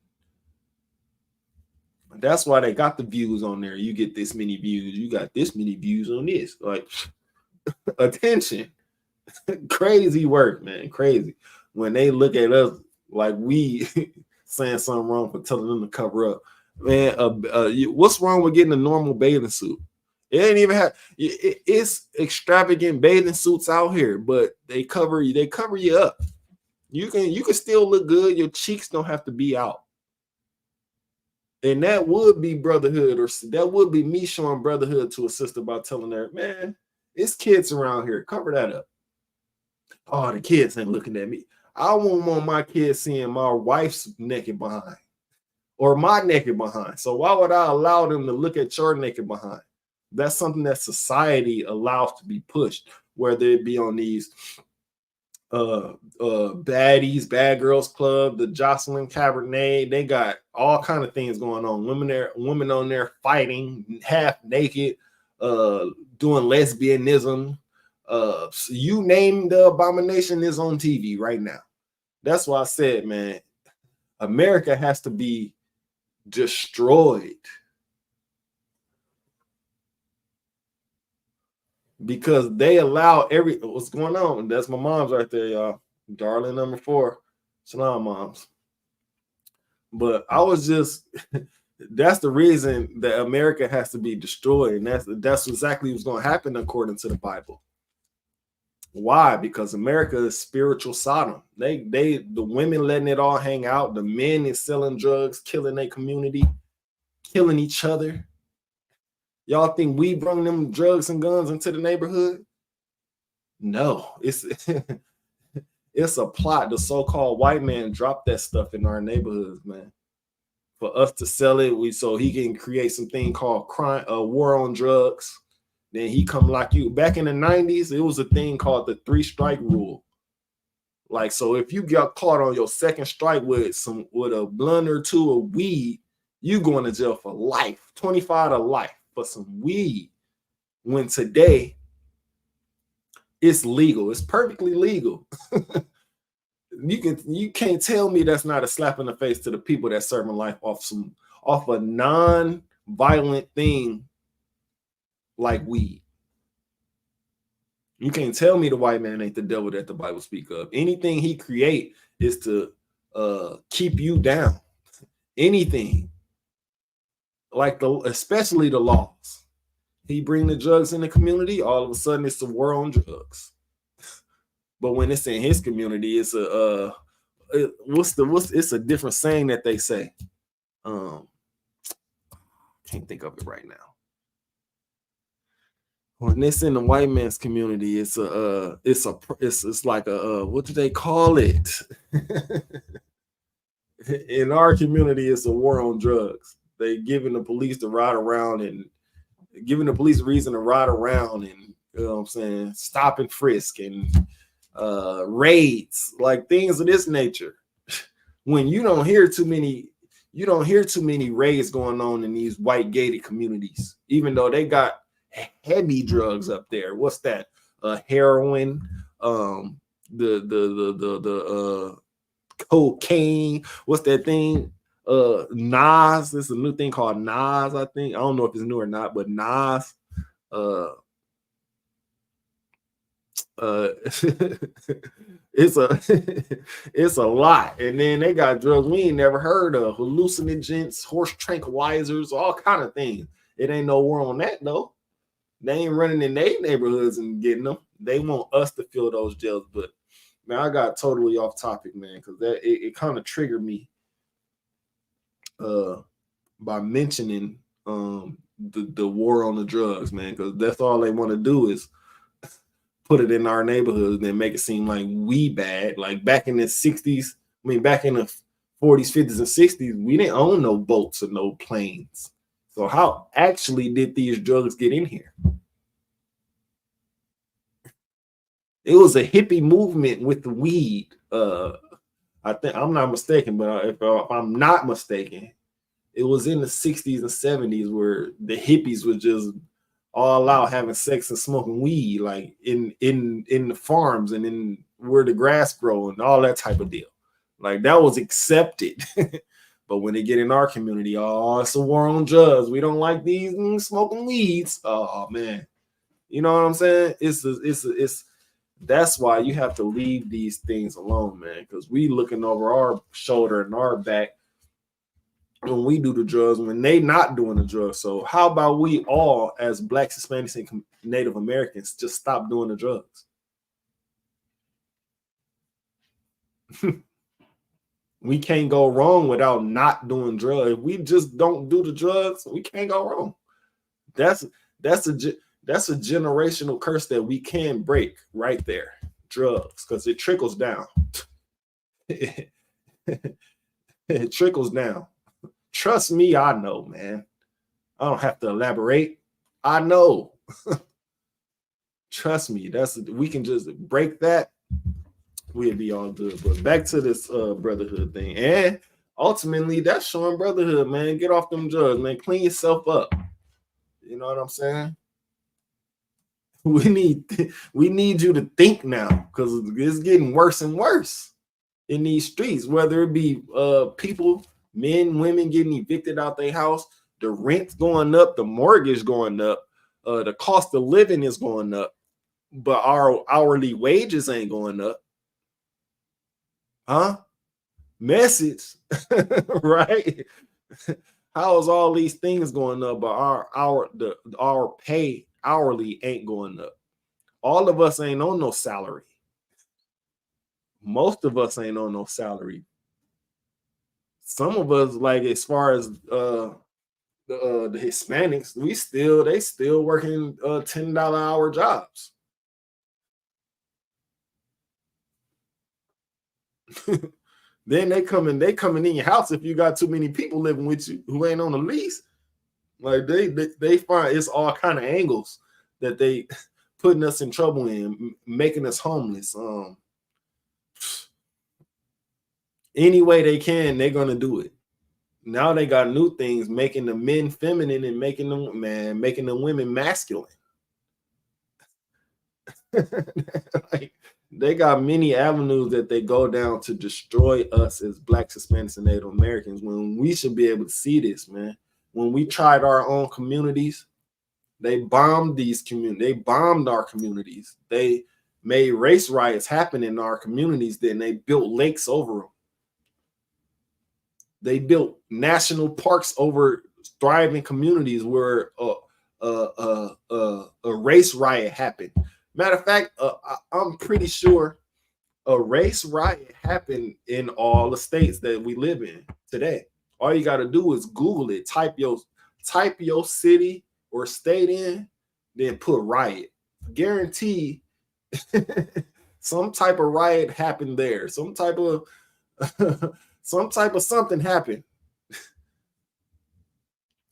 That's why they got the views on there. You get this many views. You got this many views on this. Like attention. Crazy work, man. Crazy. When they look at us like we saying something wrong for telling them to cover up. Man, what's wrong with getting a normal bathing suit? It ain't even it's extravagant bathing suits out here, but they cover you up. You can still look good. Your cheeks don't have to be out. And that would be brotherhood, or that would be me showing brotherhood to a sister by telling her, man, it's kids around here. Cover that up. Oh, the kids ain't looking at me. I won't want my kids seeing my wife's naked behind or my naked behind. So why would I allow them to look at your naked behind? That's something that society allows to be pushed, whether it be on these baddies, bad girls club, the Jocelyn Cabernet. They got all kind of things going on. Women on there fighting half naked, doing lesbianism. You name the abomination is on TV right now. That's why I said, man, America has to be destroyed. Because they allow what's going on. That's my mom's right there, y'all. Darling number 4. Shalom, moms. But I was just, that's the reason that America has to be destroyed. And that's exactly what's going to happen according to the Bible. Why? Because America is spiritual Sodom. The women letting it all hang out. The men is selling drugs, killing their community, killing each other. Y'all think we bring them drugs and guns into the neighborhood? No, it's a plot. The so-called white man dropped that stuff in our neighborhoods, man, for us to sell it. So he can create something called crime, war on drugs. Then he come lock you. Back in the 90s, it was a thing called the 3-strike rule. Like, so if you got caught on your second strike with a blunt or two of weed, you going to jail for life, 25 to life. For some weed, when today it's legal. It's perfectly legal. You can't tell me that's not a slap in the face to the people that serving life off a non-violent thing like weed. You can't tell me the white man ain't the devil that the Bible speak of. Anything he create is to keep you down. Anything. Like especially the laws. He bring the drugs in the community, all of a sudden it's a war on drugs. But when it's in his community, it's it's a different saying that they say. Can't think of it right now. When it's in the white man's community, it's like a what do they call it? In our community, it's a war on drugs. They giving the police to ride around and giving the police a reason to ride around and, you know what I'm saying, stop and frisk and raids, like things of this nature. When you don't hear too many raids going on in these white gated communities, even though they got heavy drugs up there. What's that? Heroin, the cocaine. What's that thing? Nas. There's a new thing called Nas. I think, I don't know if it's new or not, but Nas. It's a lot. And then they got drugs we ain't never heard of, hallucinogens, horse tranquilizers, all kind of things. It ain't no war on that though. They ain't running in their neighborhoods and getting them. They want us to fill those jails. But man, I got totally off topic, man, because that it kind of triggered me by mentioning the war on the drugs, man, because that's all they want to do is put it in our neighborhoods and make it seem like we bad. Like back in the 60s, I mean, back in the 40s, 50s, and 60s, we didn't own no boats or no planes. So how actually did these drugs get in here? It was a hippie movement with the weed. I think I'm not mistaken, but if I'm not mistaken, it was in the 60s and 70s where the hippies were just all out having sex and smoking weed, like in the farms and in where the grass grow and all that type of deal. Like that was accepted. But when they get in our community, oh, it's a war on drugs. We don't like these smoking weeds. Oh man, you know what I'm saying? It's that's why you have to leave these things alone, man. Because we looking over our shoulder and our back when we do the drugs, when they not doing the drugs. So how about we all, as Blacks, Hispanics, and Native Americans, just stop doing the drugs? We can't go wrong without not doing drugs. If we just don't do the drugs, we can't go wrong. That's a generational curse that we can break right there. Drugs, because it trickles down. It trickles down. Trust me, I know, man. I don't have to elaborate. I know. Trust me. We can just break that. We'll be all good. But back to this brotherhood thing. And ultimately, that's showing brotherhood, man. Get off them drugs, man. Clean yourself up. You know what I'm saying? We need you to think now, because it's getting worse and worse in these streets, whether it be people, men, women getting evicted out their house, the rent's going up, the mortgage going up, the cost of living is going up, but our hourly wages ain't going up. Huh? Message, right? How is all these things going up, but our pay hourly ain't going up? All of us ain't on no salary. Most of us ain't on no salary. Some of us, like as far as the Hispanics, they still working $10 hour jobs. Then they coming in your house if you got too many people living with you who ain't on the lease. Like they find it's all kind of angles that they putting us in trouble in, making us homeless. Any way they can, they're gonna do it. Now they got new things, making the men feminine and making the women masculine. Like, they got many avenues that they go down to destroy us as Blacks, Hispanics, and Native Americans, when we should be able to see this, man. When we tried our own communities, they bombed these communities. They bombed our communities. They made race riots happen in our communities. Then they built lakes over them. They built national parks over thriving communities where a race riot happened. Matter of fact, I'm pretty sure a race riot happened in all the states that we live in today. All you got to do is Google it, type your city or state in, then put riot. Guarantee some type of riot happened there. Some type of something happened.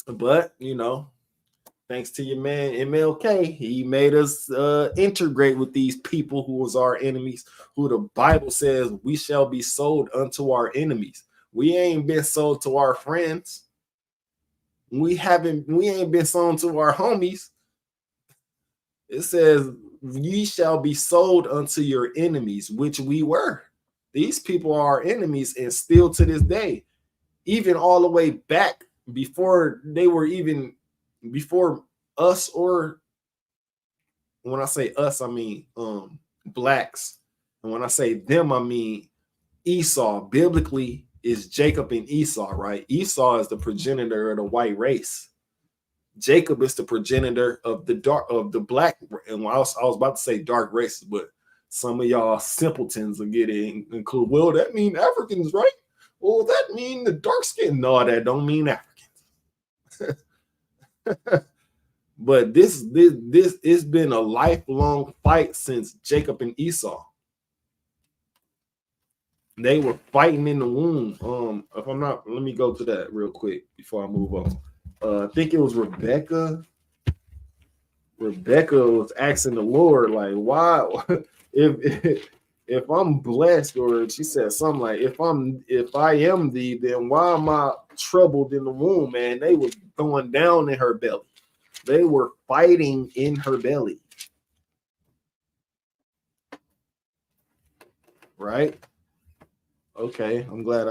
But you know, thanks to your man MLK, he made us integrate with these people who was our enemies, who the Bible says we shall be sold unto our enemies. We ain't been sold to our friends. We ain't been sold to our homies. It says, ye shall be sold unto your enemies, which we were. These people are our enemies, and still to this day, even all the way back before they were even before us, or when I say us, I mean blacks. And when I say them, I mean Esau. Biblically is Jacob and Esau, right? Esau is the progenitor of the white race. Jacob is the progenitor of the black, and I was about to say dark races, but some of y'all simpletons will get include. Well, that mean Africans, right? Well, that mean the dark skin. No, that don't mean Africans. But this it's been a lifelong fight since Jacob and Esau. They were fighting in the womb. If I'm not, let me go to that real quick before I move on. I think it was Rebecca. Rebecca was asking the Lord, like, why if I'm blessed, or she said something like, if I am thee, then why am I troubled in the womb? Man, they was going down in her belly. They were fighting in her belly. Right? Okay, I'm glad.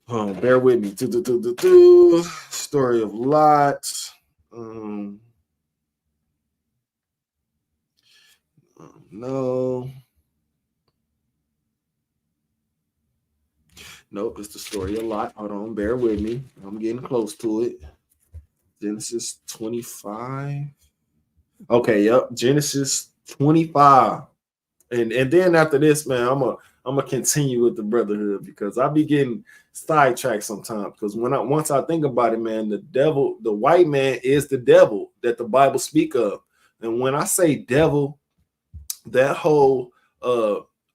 Oh, bear with me. Story of Lot. No. Nope, it's the story of Lot. Hold on, bear with me. I'm getting close to it. Genesis 25. Okay, yep. Genesis 25. And then after this, man, I'm gonna continue with the brotherhood, because I be getting sidetracked sometimes. Because once I think about it, man, the devil, the white man is the devil that the Bible speak of. And when I say devil, that whole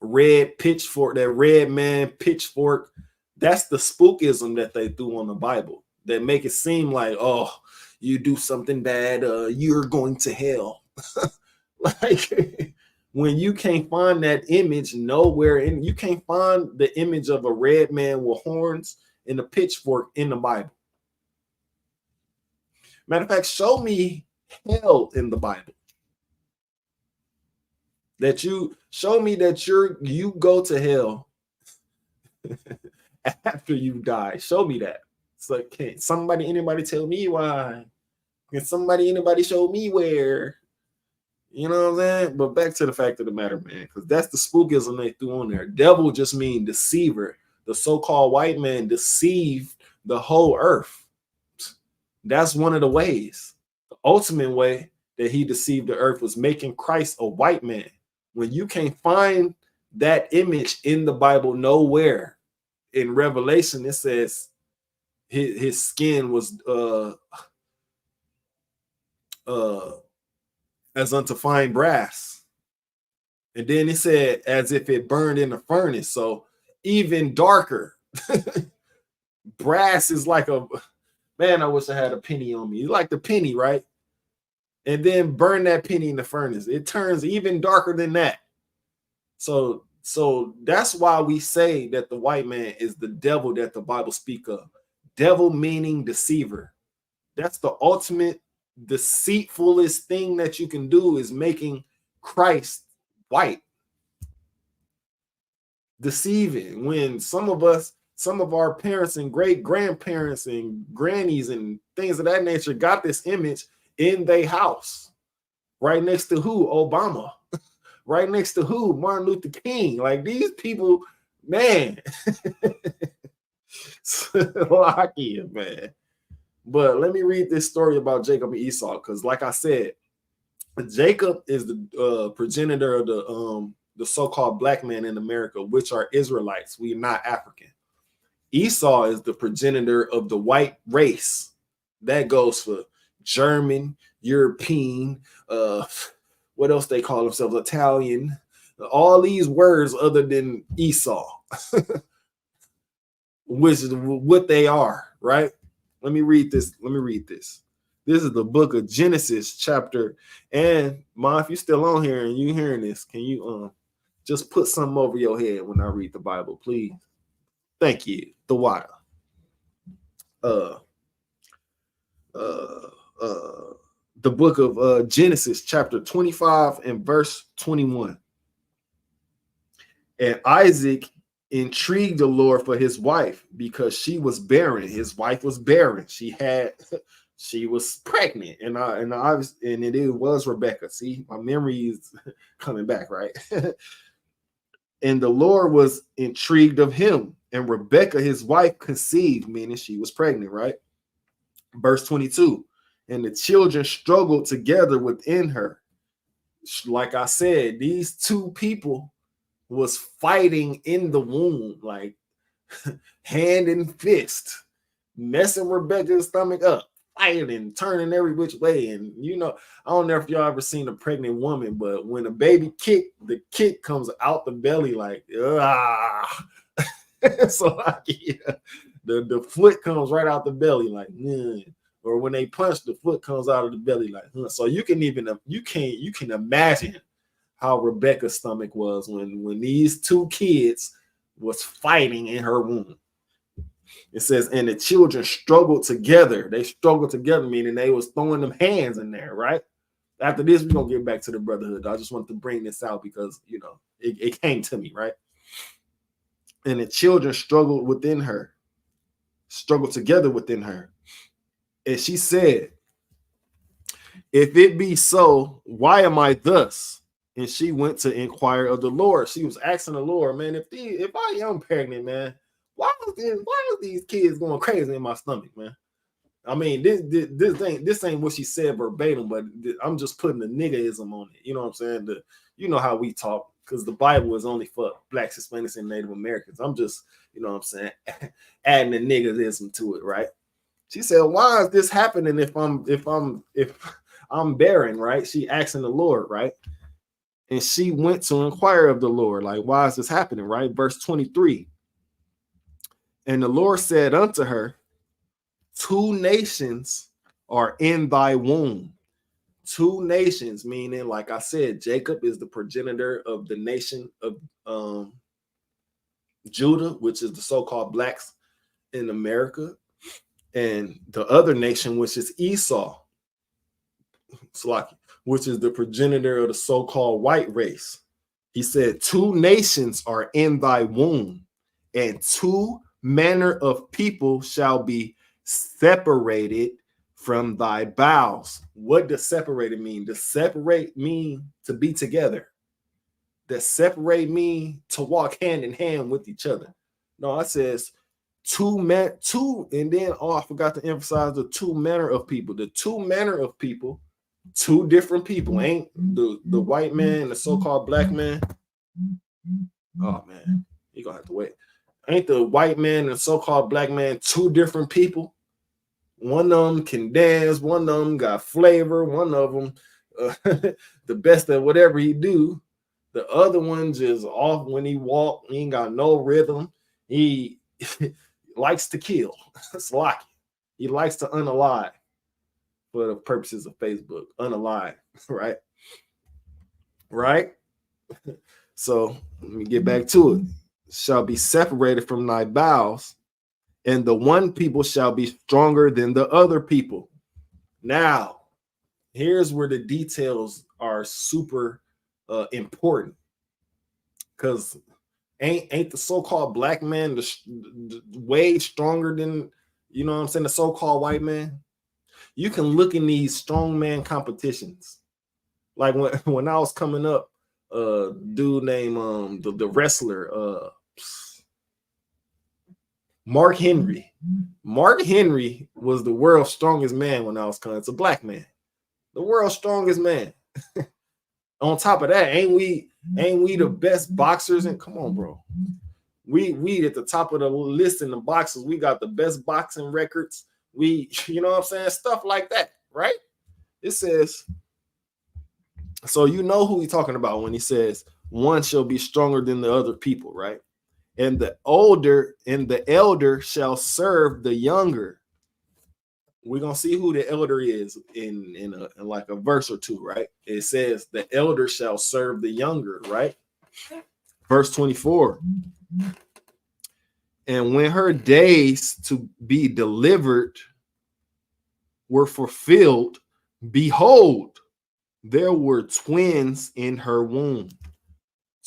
red pitchfork, that red man pitchfork, that's the spookism that they threw on the Bible that make it seem like, oh, you do something bad, you're going to hell. Like, when you can't find that image nowhere, and you can't find the image of a red man with horns and a pitchfork in the Bible. Matter of fact, show me hell in the Bible. That you show me that you go to hell after you die. Show me that. So can anybody tell me why? Can anybody show me where? You know what I'm saying? But back to the fact of the matter, man, because that's the spookism they threw on there. Devil just mean deceiver. The so-called white man deceived the whole earth. That's one of the ways. The ultimate way that he deceived the earth was making Christ a white man. When you can't find that image in the Bible nowhere, in Revelation it says his skin was as unto fine brass, and then it said as if it burned in a furnace, so even darker. Brass is like a, man, I wish I had a penny on me. You like the penny, right? And then burn that penny in the furnace, it turns even darker than that. So that's why we say that the white man is the devil that the Bible speak of. Devil meaning deceiver. That's the ultimate deceitfulest thing that you can do, is making Christ white. Deceiving. When some of our parents and great grandparents and grannies and things of that nature got this image in their house, right next to who? Obama. Right next to who? Martin Luther King. Like, these people, man. Lucky, man. But let me read this story about Jacob and Esau, because like I said, Jacob is the progenitor of the so-called black man in America, which are Israelites. We are not African. Esau is the progenitor of the white race. That goes for German, European, what else they call themselves? Italian, all these words other than Esau, which is what they are, right? Let me read this. This is the book of Genesis chapter. And Ma, if you're still on here and you hearing this, can you just put something over your head when I read the Bible, please? Thank you. The water. The book of Genesis chapter 25 and verse 21. And Isaac intrigued the Lord for his wife because she was barren. His wife was barren. She was pregnant, and it was Rebecca. See, my memory is coming back, right? And the Lord was intrigued of him, and Rebecca, his wife, conceived, meaning she was pregnant, right? Verse 22. And the children struggled together within her. Like I said, these two people was fighting in the womb, like hand and fist, messing Rebecca's stomach up, fighting, turning every which way. And you know, I don't know if y'all ever seen a pregnant woman, but when a baby kick, the kick comes out the belly like, ah. So like, yeah, the foot comes right out the belly like, or when they punch, the foot comes out of the belly like, so you can imagine how Rebecca's stomach was when these two kids was fighting in her womb. It says, and the children struggled together. They struggled together, meaning they was throwing them hands in there, right? After this, we're going to get back to the brotherhood. I just want to bring this out because, you know, it came to me, right? And the children struggled together within her. And she said, if it be so, why am I thus? And she went to inquire of the Lord. She was asking the Lord, man, if I am pregnant, man, why are these kids going crazy in my stomach, man? I mean, this ain't what she said verbatim, but I'm just putting the niggaism on it. You know what I'm saying? You know how we talk, because the Bible is only for Blacks, Hispanics, and Native Americans. I'm just, you know what I'm saying, adding the niggaism to it, right? She said, why is this happening if I'm barren, right? She asking the Lord, right? And she went to inquire of the Lord, like, why is this happening, right? Verse 23. And the Lord said unto her, 2 nations are in thy womb. 2 nations, meaning, like I said, Jacob is the progenitor of the nation of Judah, which is the so-called blacks in America. And the other nation, which is Esau, which is the progenitor of the so-called white race. He said, 2 nations are in thy womb, and 2 manner of people shall be separated from thy bowels. What does separated mean? To separate mean to be together. That separate mean to walk hand in hand with each other. No, it says 2, and then I forgot to emphasize the 2 manner of people. The 2 manner of people, 2 different people. Ain't the white man, the so-called black man. Oh man, you're gonna have to wait. Ain't the white man and the so-called black man 2 different people? One of them can dance, one of them got flavor, one of them the best at whatever he do. The other one just off when he walk, he ain't got no rhythm. He likes to kill. It's like he likes to unalive for the purposes of Facebook. Unalive, right? Right? So let me get back to it. Shall be separated from thy bowels, and the one people shall be stronger than the other people. Now, here's where the details are super important, because ain't the so-called black man way stronger than, you know what I'm saying, the so-called white man? You can look in these strongman competitions. Like when I was coming up, dude named the wrestler Mark Henry. Mark Henry was the world's strongest man when I was coming. It's a black man, the world's strongest man. On top of that, ain't we the best boxers? And come on, bro, we at the top of the list in the boxers. We got the best boxing records. We, you know what I'm saying, stuff like that, right? It says, so you know who he's talking about when he says, one shall be stronger than the other people, right? And the elder shall serve the younger. We're gonna see who the elder is in like a verse or two, right? It says the elder shall serve the younger, right? Verse 24. And when her days to be delivered were fulfilled, behold, there were twins in her womb.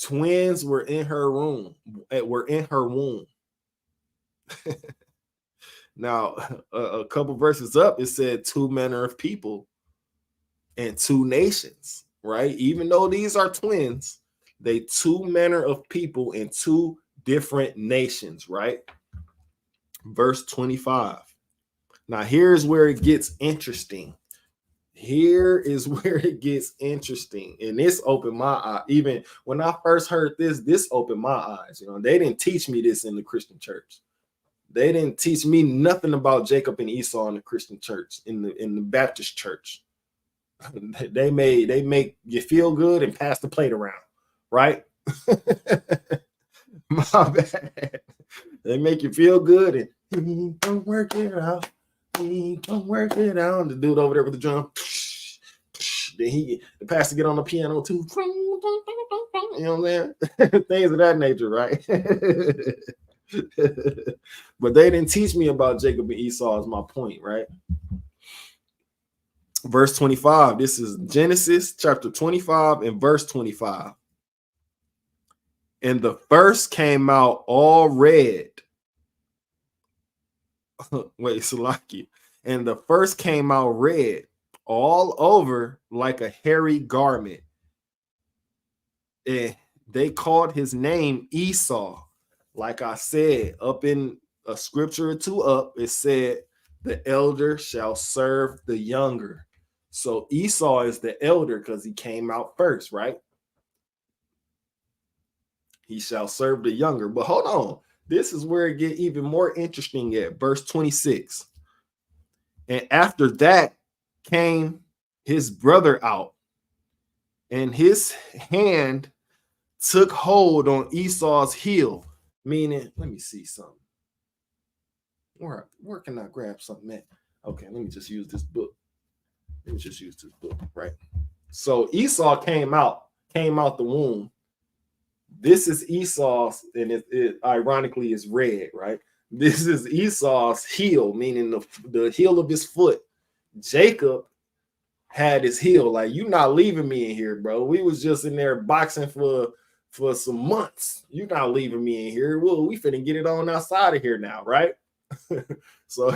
Twins were in her womb. Now, a couple verses up, it said two manner of people and two nations, right? Even though these are twins, they two manner of people and two different nations, right? Verse 25. Now, here's where it gets interesting. Here is where it gets interesting. And this opened my eye. Even when I first heard this opened my eyes. You know, they didn't teach me this in the Christian church. They didn't teach me nothing about Jacob and Esau in the Christian church, in the Baptist church. They make you feel good and pass the plate around, right? My bad. They make you feel good and don't work it out. Don't work it out. The dude over there with the drum. Then the pastor get on the piano too. You know what I'm saying? Things of that nature, right? But they didn't teach me about Jacob and Esau, is my point, right? Verse 25. This is Genesis chapter 25 and verse 25. And the first came out all red. Wait, Salaki. And the first came out red all over like a hairy garment. And they called his name Esau. Like I said, up in a scripture or two up, it said, the elder shall serve the younger. So Esau is the elder because he came out first, right? He shall serve the younger. But hold on. This is where it gets even more interesting at verse 26. And after that came his brother out, and his hand took hold on Esau's heel. Meaning, let me see something. Where can I grab something at? Okay, let me just use this book. Right? So Esau came out the womb. This is Esau's, and it ironically is red, right? This is Esau's heel, meaning the heel of his foot. Jacob had his heel. Like, you not leaving me in here, bro. We was just in there boxing for some months. You're not leaving me in here. Well, we finna get it on outside of here now, right? So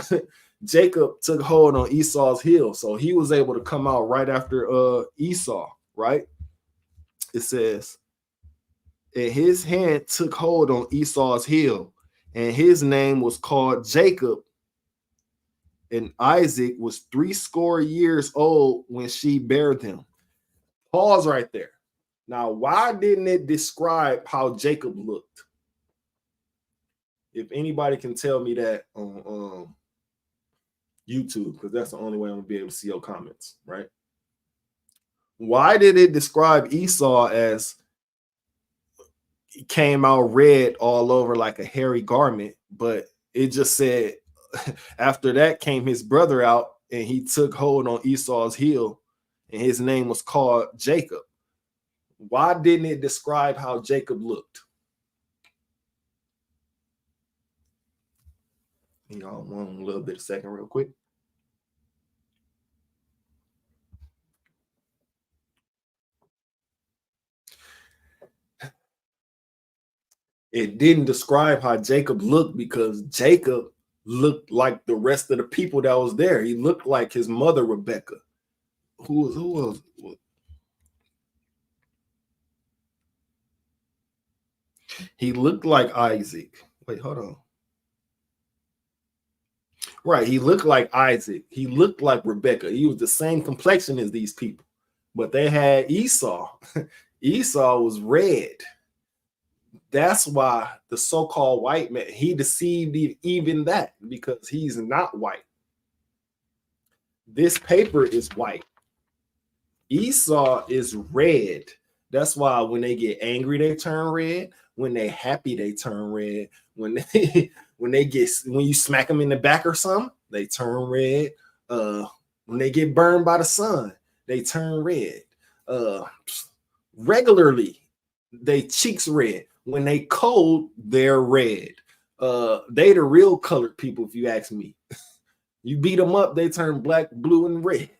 Jacob took hold on Esau's heel. So he was able to come out right after Esau, right? It says, and his hand took hold on Esau's heel, and his name was called Jacob. And Isaac was 80 years old when she bare them. Pause right there. Now, why didn't it describe how Jacob looked? If anybody can tell me that on YouTube, because that's the only way I'm gonna be able to see your comments, right? Why did it describe Esau as he came out red all over like a hairy garment, but it just said after that came his brother out and he took hold on Esau's heel and his name was called Jacob? Why didn't it describe how Jacob looked? Y'all want a little bit of second real quick? It didn't describe how Jacob looked because Jacob looked like the rest of the people that was there. He looked like his mother, Rebecca. Who else? He looked like Isaac. Wait, hold on. Right, he looked like Isaac. He looked like Rebecca. He was the same complexion as these people. But they had Esau. Esau was red. That's why the so-called white man, he deceived even that, because he's not white. This paper is white. Esau is red. That's why when they get angry, they turn red. When they happy, they turn red. When they when you smack them in the back or something, they turn red. When they get burned by the sun, they turn red. Regularly, they cheeks red. When they cold, they're red. They the real colored people, if you ask me. You beat them up, they turn black, blue, and red,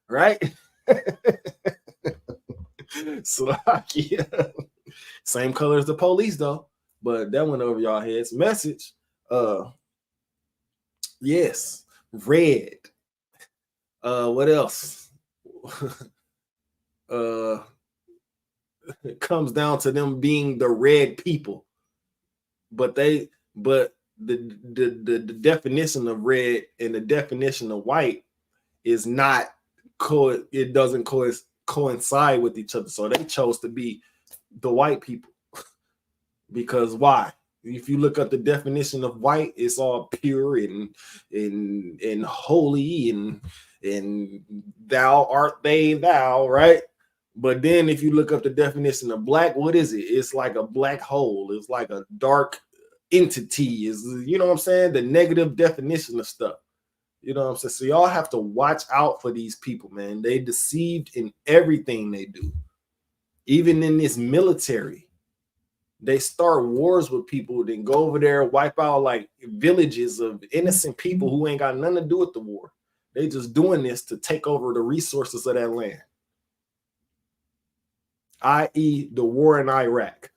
right? Slovakia. Same color as the police, though, but that went over y'all heads. Message. Yes, red. What else? It comes down to them being the red people, but the definition of red and the definition of white is not it doesn't coincide with each other. So they chose to be the white people. Because why? If you look at the definition of white, it's all pure and holy and thou art thou, right? But then if you look up the definition of black, what is it? It's like a black hole. It's like a dark entity. Is, you know what I'm saying? The negative definition of stuff. You know what I'm saying? So y'all have to watch out for these people, man. They deceived in everything they do. Even in this military, they start wars with people, then go over there, wipe out like villages of innocent people who ain't got nothing to do with the war. They just doing this to take over the resources of that land. i.e. the war in Iraq.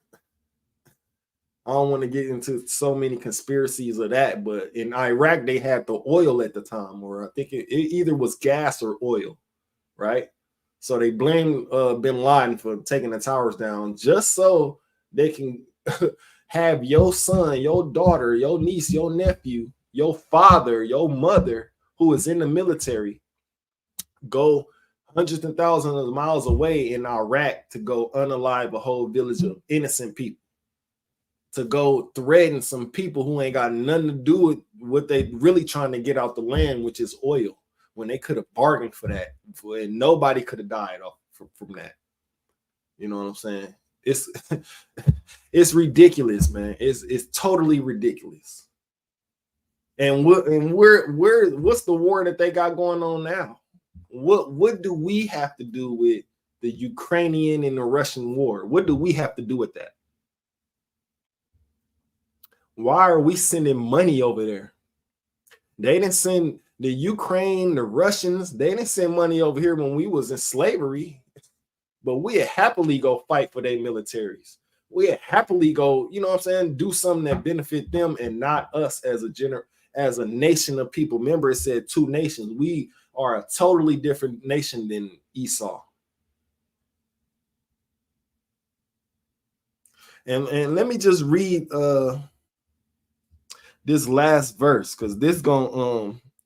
I don't want to get into so many conspiracies of that, but in Iraq, they had the oil at the time, or I think it either was gas or oil, right? So they blamed bin Laden for taking the towers down just so they can have your son, your daughter, your niece, your nephew, your father, your mother, who is in the military, go hundreds and thousands of miles away in Iraq to go unalive a whole village of innocent people, to go threaten some people who ain't got nothing to do with what they really trying to get out the land, which is oil, when they could have bargained for that, and nobody could have died off from that. You know what I'm saying? It's ridiculous, man. It's totally ridiculous. And what's the war that they got going on now? What do we have to do with the Ukrainian and the Russian war? What do we have to do with that? Why are we sending money over there? They didn't send the Ukraine, the Russians, they didn't send money over here when we was in slavery, but we happily go fight for their militaries. We happily go, you know what I'm saying, do something that benefit them and not us as a nation of people. Remember, it said two nations. We are a totally different nation than Esau. And let me just read this last verse, because this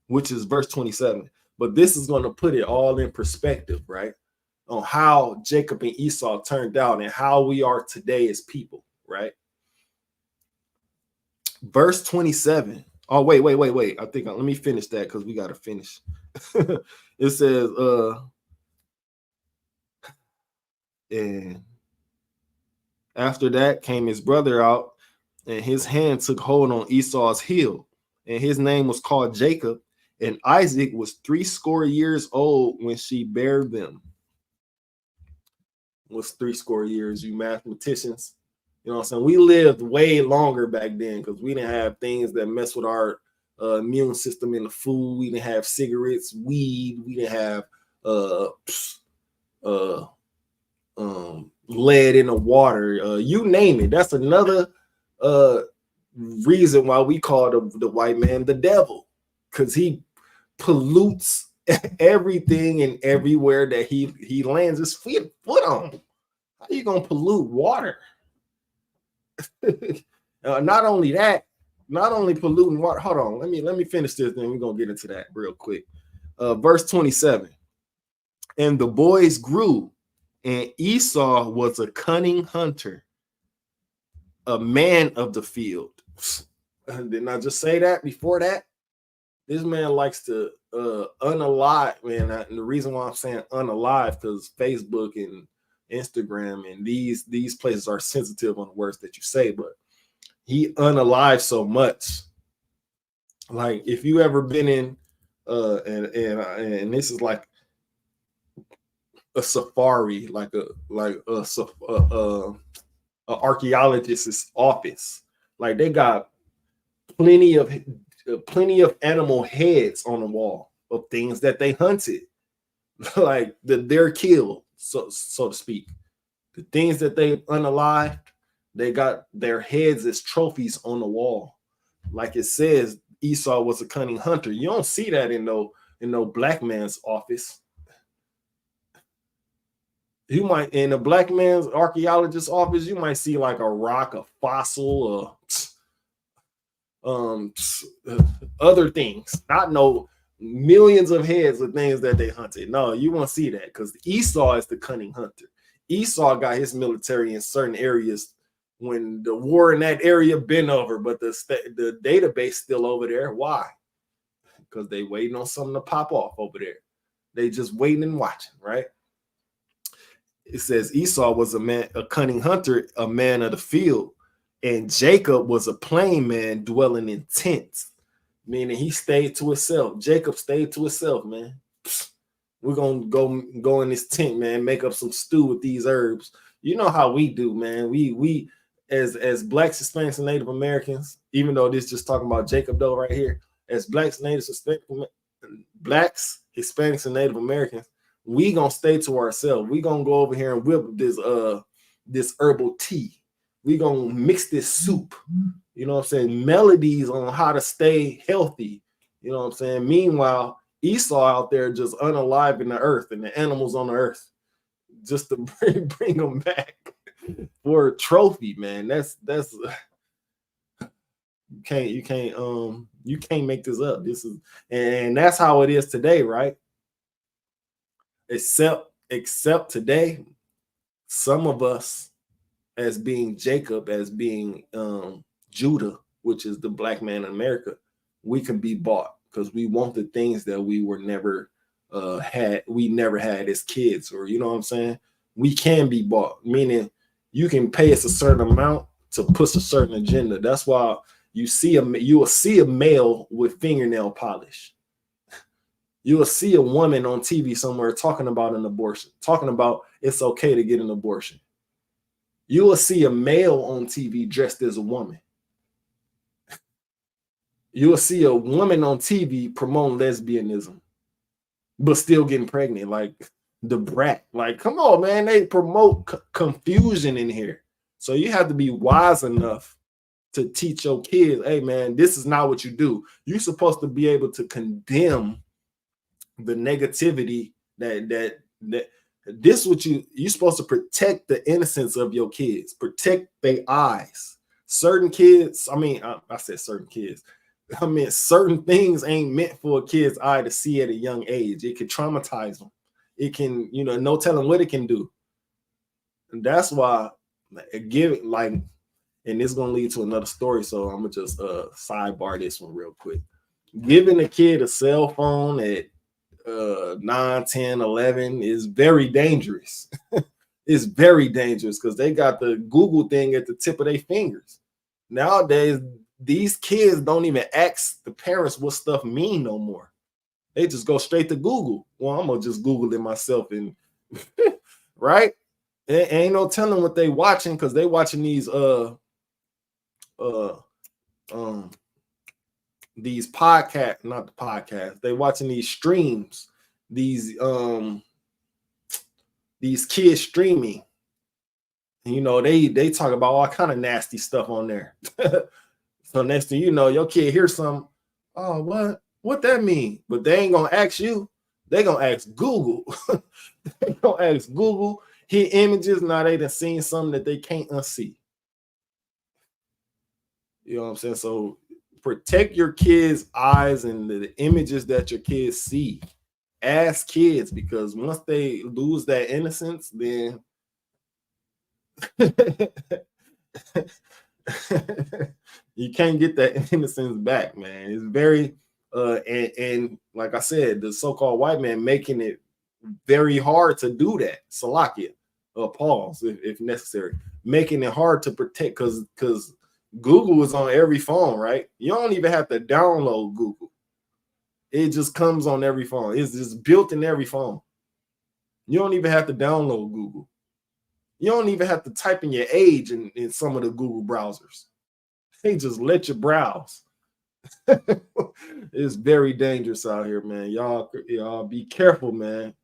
which is verse 27, but this is going to put it all in perspective, right? On how Jacob and Esau turned out and how we are today as people, right? Verse 27. Oh, wait. I think let me finish that because we got to finish. It says, and after that came his brother out, and his hand took hold on Esau's heel, and his name was called Jacob, and Isaac was 80 years old when she bare them. Was 80 years, you mathematicians. You know what I'm saying? We lived way longer back then because we didn't have things that mess with our immune system in the food. We didn't have cigarettes, weed. We didn't have lead in the water. You name it. That's another reason why we call the white man the devil, because he pollutes everything and everywhere that he lands his foot on. How you gonna pollute water? Not only polluting water. Hold on, let me finish this, then we're gonna get into that real quick. Verse 27. And the boys grew, and Esau was a cunning hunter, a man of the field. Didn't I just say that before that? This man likes to unalive, man. And the reason why I'm saying unalive, because Facebook and Instagram, and these places are sensitive on the words that you say, but he unalived so much. Like if you ever been in and this is like a safari, like a archaeologist's office. Like they got plenty of animal heads on the wall of things that they hunted, like they're killed, so to speak. The things that they unalived, they got their heads as trophies on the wall. Like it says, Esau was a cunning hunter. You don't see that in no black man's office. You might, in a black man's archaeologist's office, you might see like a rock, a fossil, other things. Not no millions of heads of things that they hunted. No, you won't see that because Esau is the cunning hunter. Esau got his military in certain areas when the war in that area been over, but the database still over there. Why? Because they waiting on something to pop off over there. They just waiting and watching, right? It says Esau was a cunning hunter, a man of the field, and Jacob was a plain man dwelling in tents, meaning he stayed to himself. Jacob stayed to himself, man. We're gonna go in this tent, man, make up some stew with these herbs. You know how we do, man. We as blacks, Hispanics, and Native Americans, even though this just talking about Jacob though right here, as blacks, Hispanics, and Native Americans, we gonna stay to ourselves. We gonna go over here and whip this herbal tea. We gonna mix this soup. You know what I'm saying? Melodies on how to stay healthy. You know what I'm saying? Meanwhile, Esau out there just unaliving the earth and the animals on the earth, just to bring them back for a trophy, man. That's you can't make this up. This is, and that's how it is today, right? Except today, some of us, as being Jacob, as being Judah, which is the black man in America, we can be bought because we want the things that we were never never had as kids, or you know what I'm saying? We can be bought, meaning you can pay us a certain amount to push a certain agenda. That's why you will see a male with fingernail polish. You will see a woman on TV somewhere talking about an abortion, talking about it's okay to get an abortion. You will see a male on TV dressed as a woman. You will see a woman on TV promoting lesbianism, but still getting pregnant, like the brat. Like, come on, man. They promote confusion in here. So you have to be wise enough to teach your kids, hey, man, this is not what you do. You're supposed to be able to condemn the negativity that this what you're supposed to protect the innocence of your kids, protect their eyes. Certain kids, I said certain kids. I mean, certain things ain't meant for a kid's eye to see at a young age. It can traumatize them. It can, no telling what it can do. And that's why and this is gonna lead to another story. So I'm gonna just sidebar this one real quick. Giving a kid a cell phone at 9, 10, 11 is very dangerous. It's very dangerous because they got the Google thing at the tip of their fingers. Nowadays, these kids don't even ask the parents what stuff mean no more. They just go straight to Google. Well, I'm gonna just Google it myself, and right? Ain't no telling what they watching because they watching these podcasts, not the podcast. They watching these streams, these kids streaming. They talk about all kind of nasty stuff on there. So next thing you know, your kid hears something. Oh, what that mean? But they ain't gonna ask you. They gonna ask Google. They gonna ask Google. Hit images. Now they done seen something that they can't unsee. You know what I'm saying? So protect your kids' eyes and the images that your kids see. Ask kids, because once they lose that innocence, then you can't get that innocence back, man. It's very and like I said, the so-called white man making it very hard to do that. Salakia. pause if necessary, making it hard to protect because Google is on every phone, right? You don't even have to download Google. It just comes on every phone. It's just built in every phone. You don't even have to download Google. You don't even have to type in your age in some of the Google browsers. They just let you browse. It's very dangerous out here, man. Y'all be careful, man.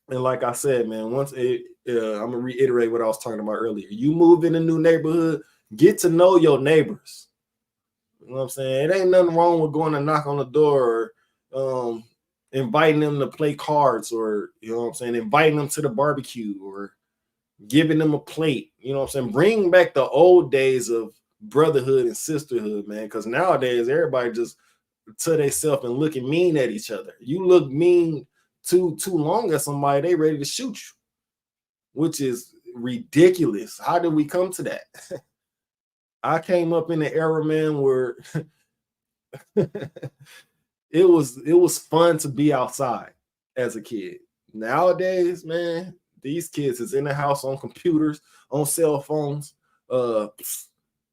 And like I said, man, I'm gonna reiterate what I was talking about earlier. You move in a new neighborhood, get to know your neighbors. You know what I'm saying? It ain't nothing wrong with going to knock on the door or inviting them to play cards, or you know what I'm saying, inviting them to the barbecue or giving them a plate. You know what I'm saying? Bring back the old days of brotherhood and sisterhood, man. Because nowadays everybody just to themselves and looking mean at each other. You look mean too long at somebody, they ready to shoot you, which is ridiculous. How did we come to that? I came up in the era, man, where it was fun to be outside as a kid. Nowadays, man, these kids is in the house on computers, on cell phones,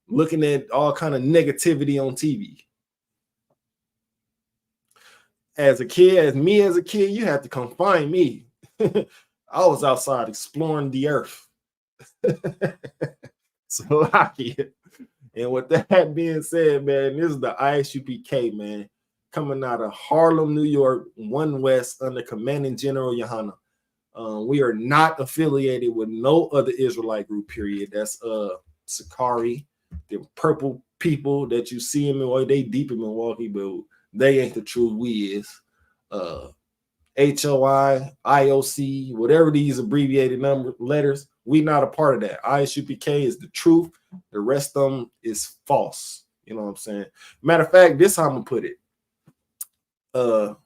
looking at all kind of negativity on TV. As a kid, you had to come find me. I was outside exploring the earth. So and with that being said, man, this is the ISUPK, man, coming out of Harlem, New York, 1 West under Commanding General Yohana. We are not affiliated with no other Israelite group, period. That's Sakari, the purple people that you see in Milwaukee. They deep in Milwaukee, but they ain't the true we is. HOI, IOC, whatever these abbreviated letters, we not a part of that. ISUPK is the truth. The rest of them is false. You know what I'm saying? Matter of fact, this is how I'm gonna put it. The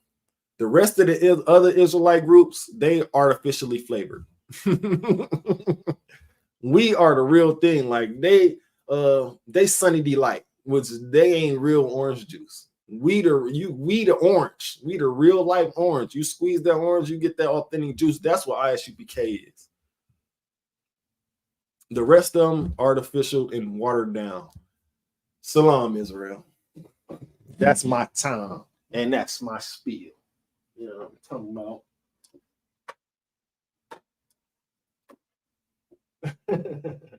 rest of the other Israelite groups, they artificially flavored. We are the real thing. Like they Sunny Delight, which they ain't real orange juice. We the orange. We the real life orange. You squeeze that orange, you get that authentic juice. That's what ISUPK is. The rest of them artificial and watered down. Salam, Israel. That's my time, and that's my spiel. You know what I'm talking about.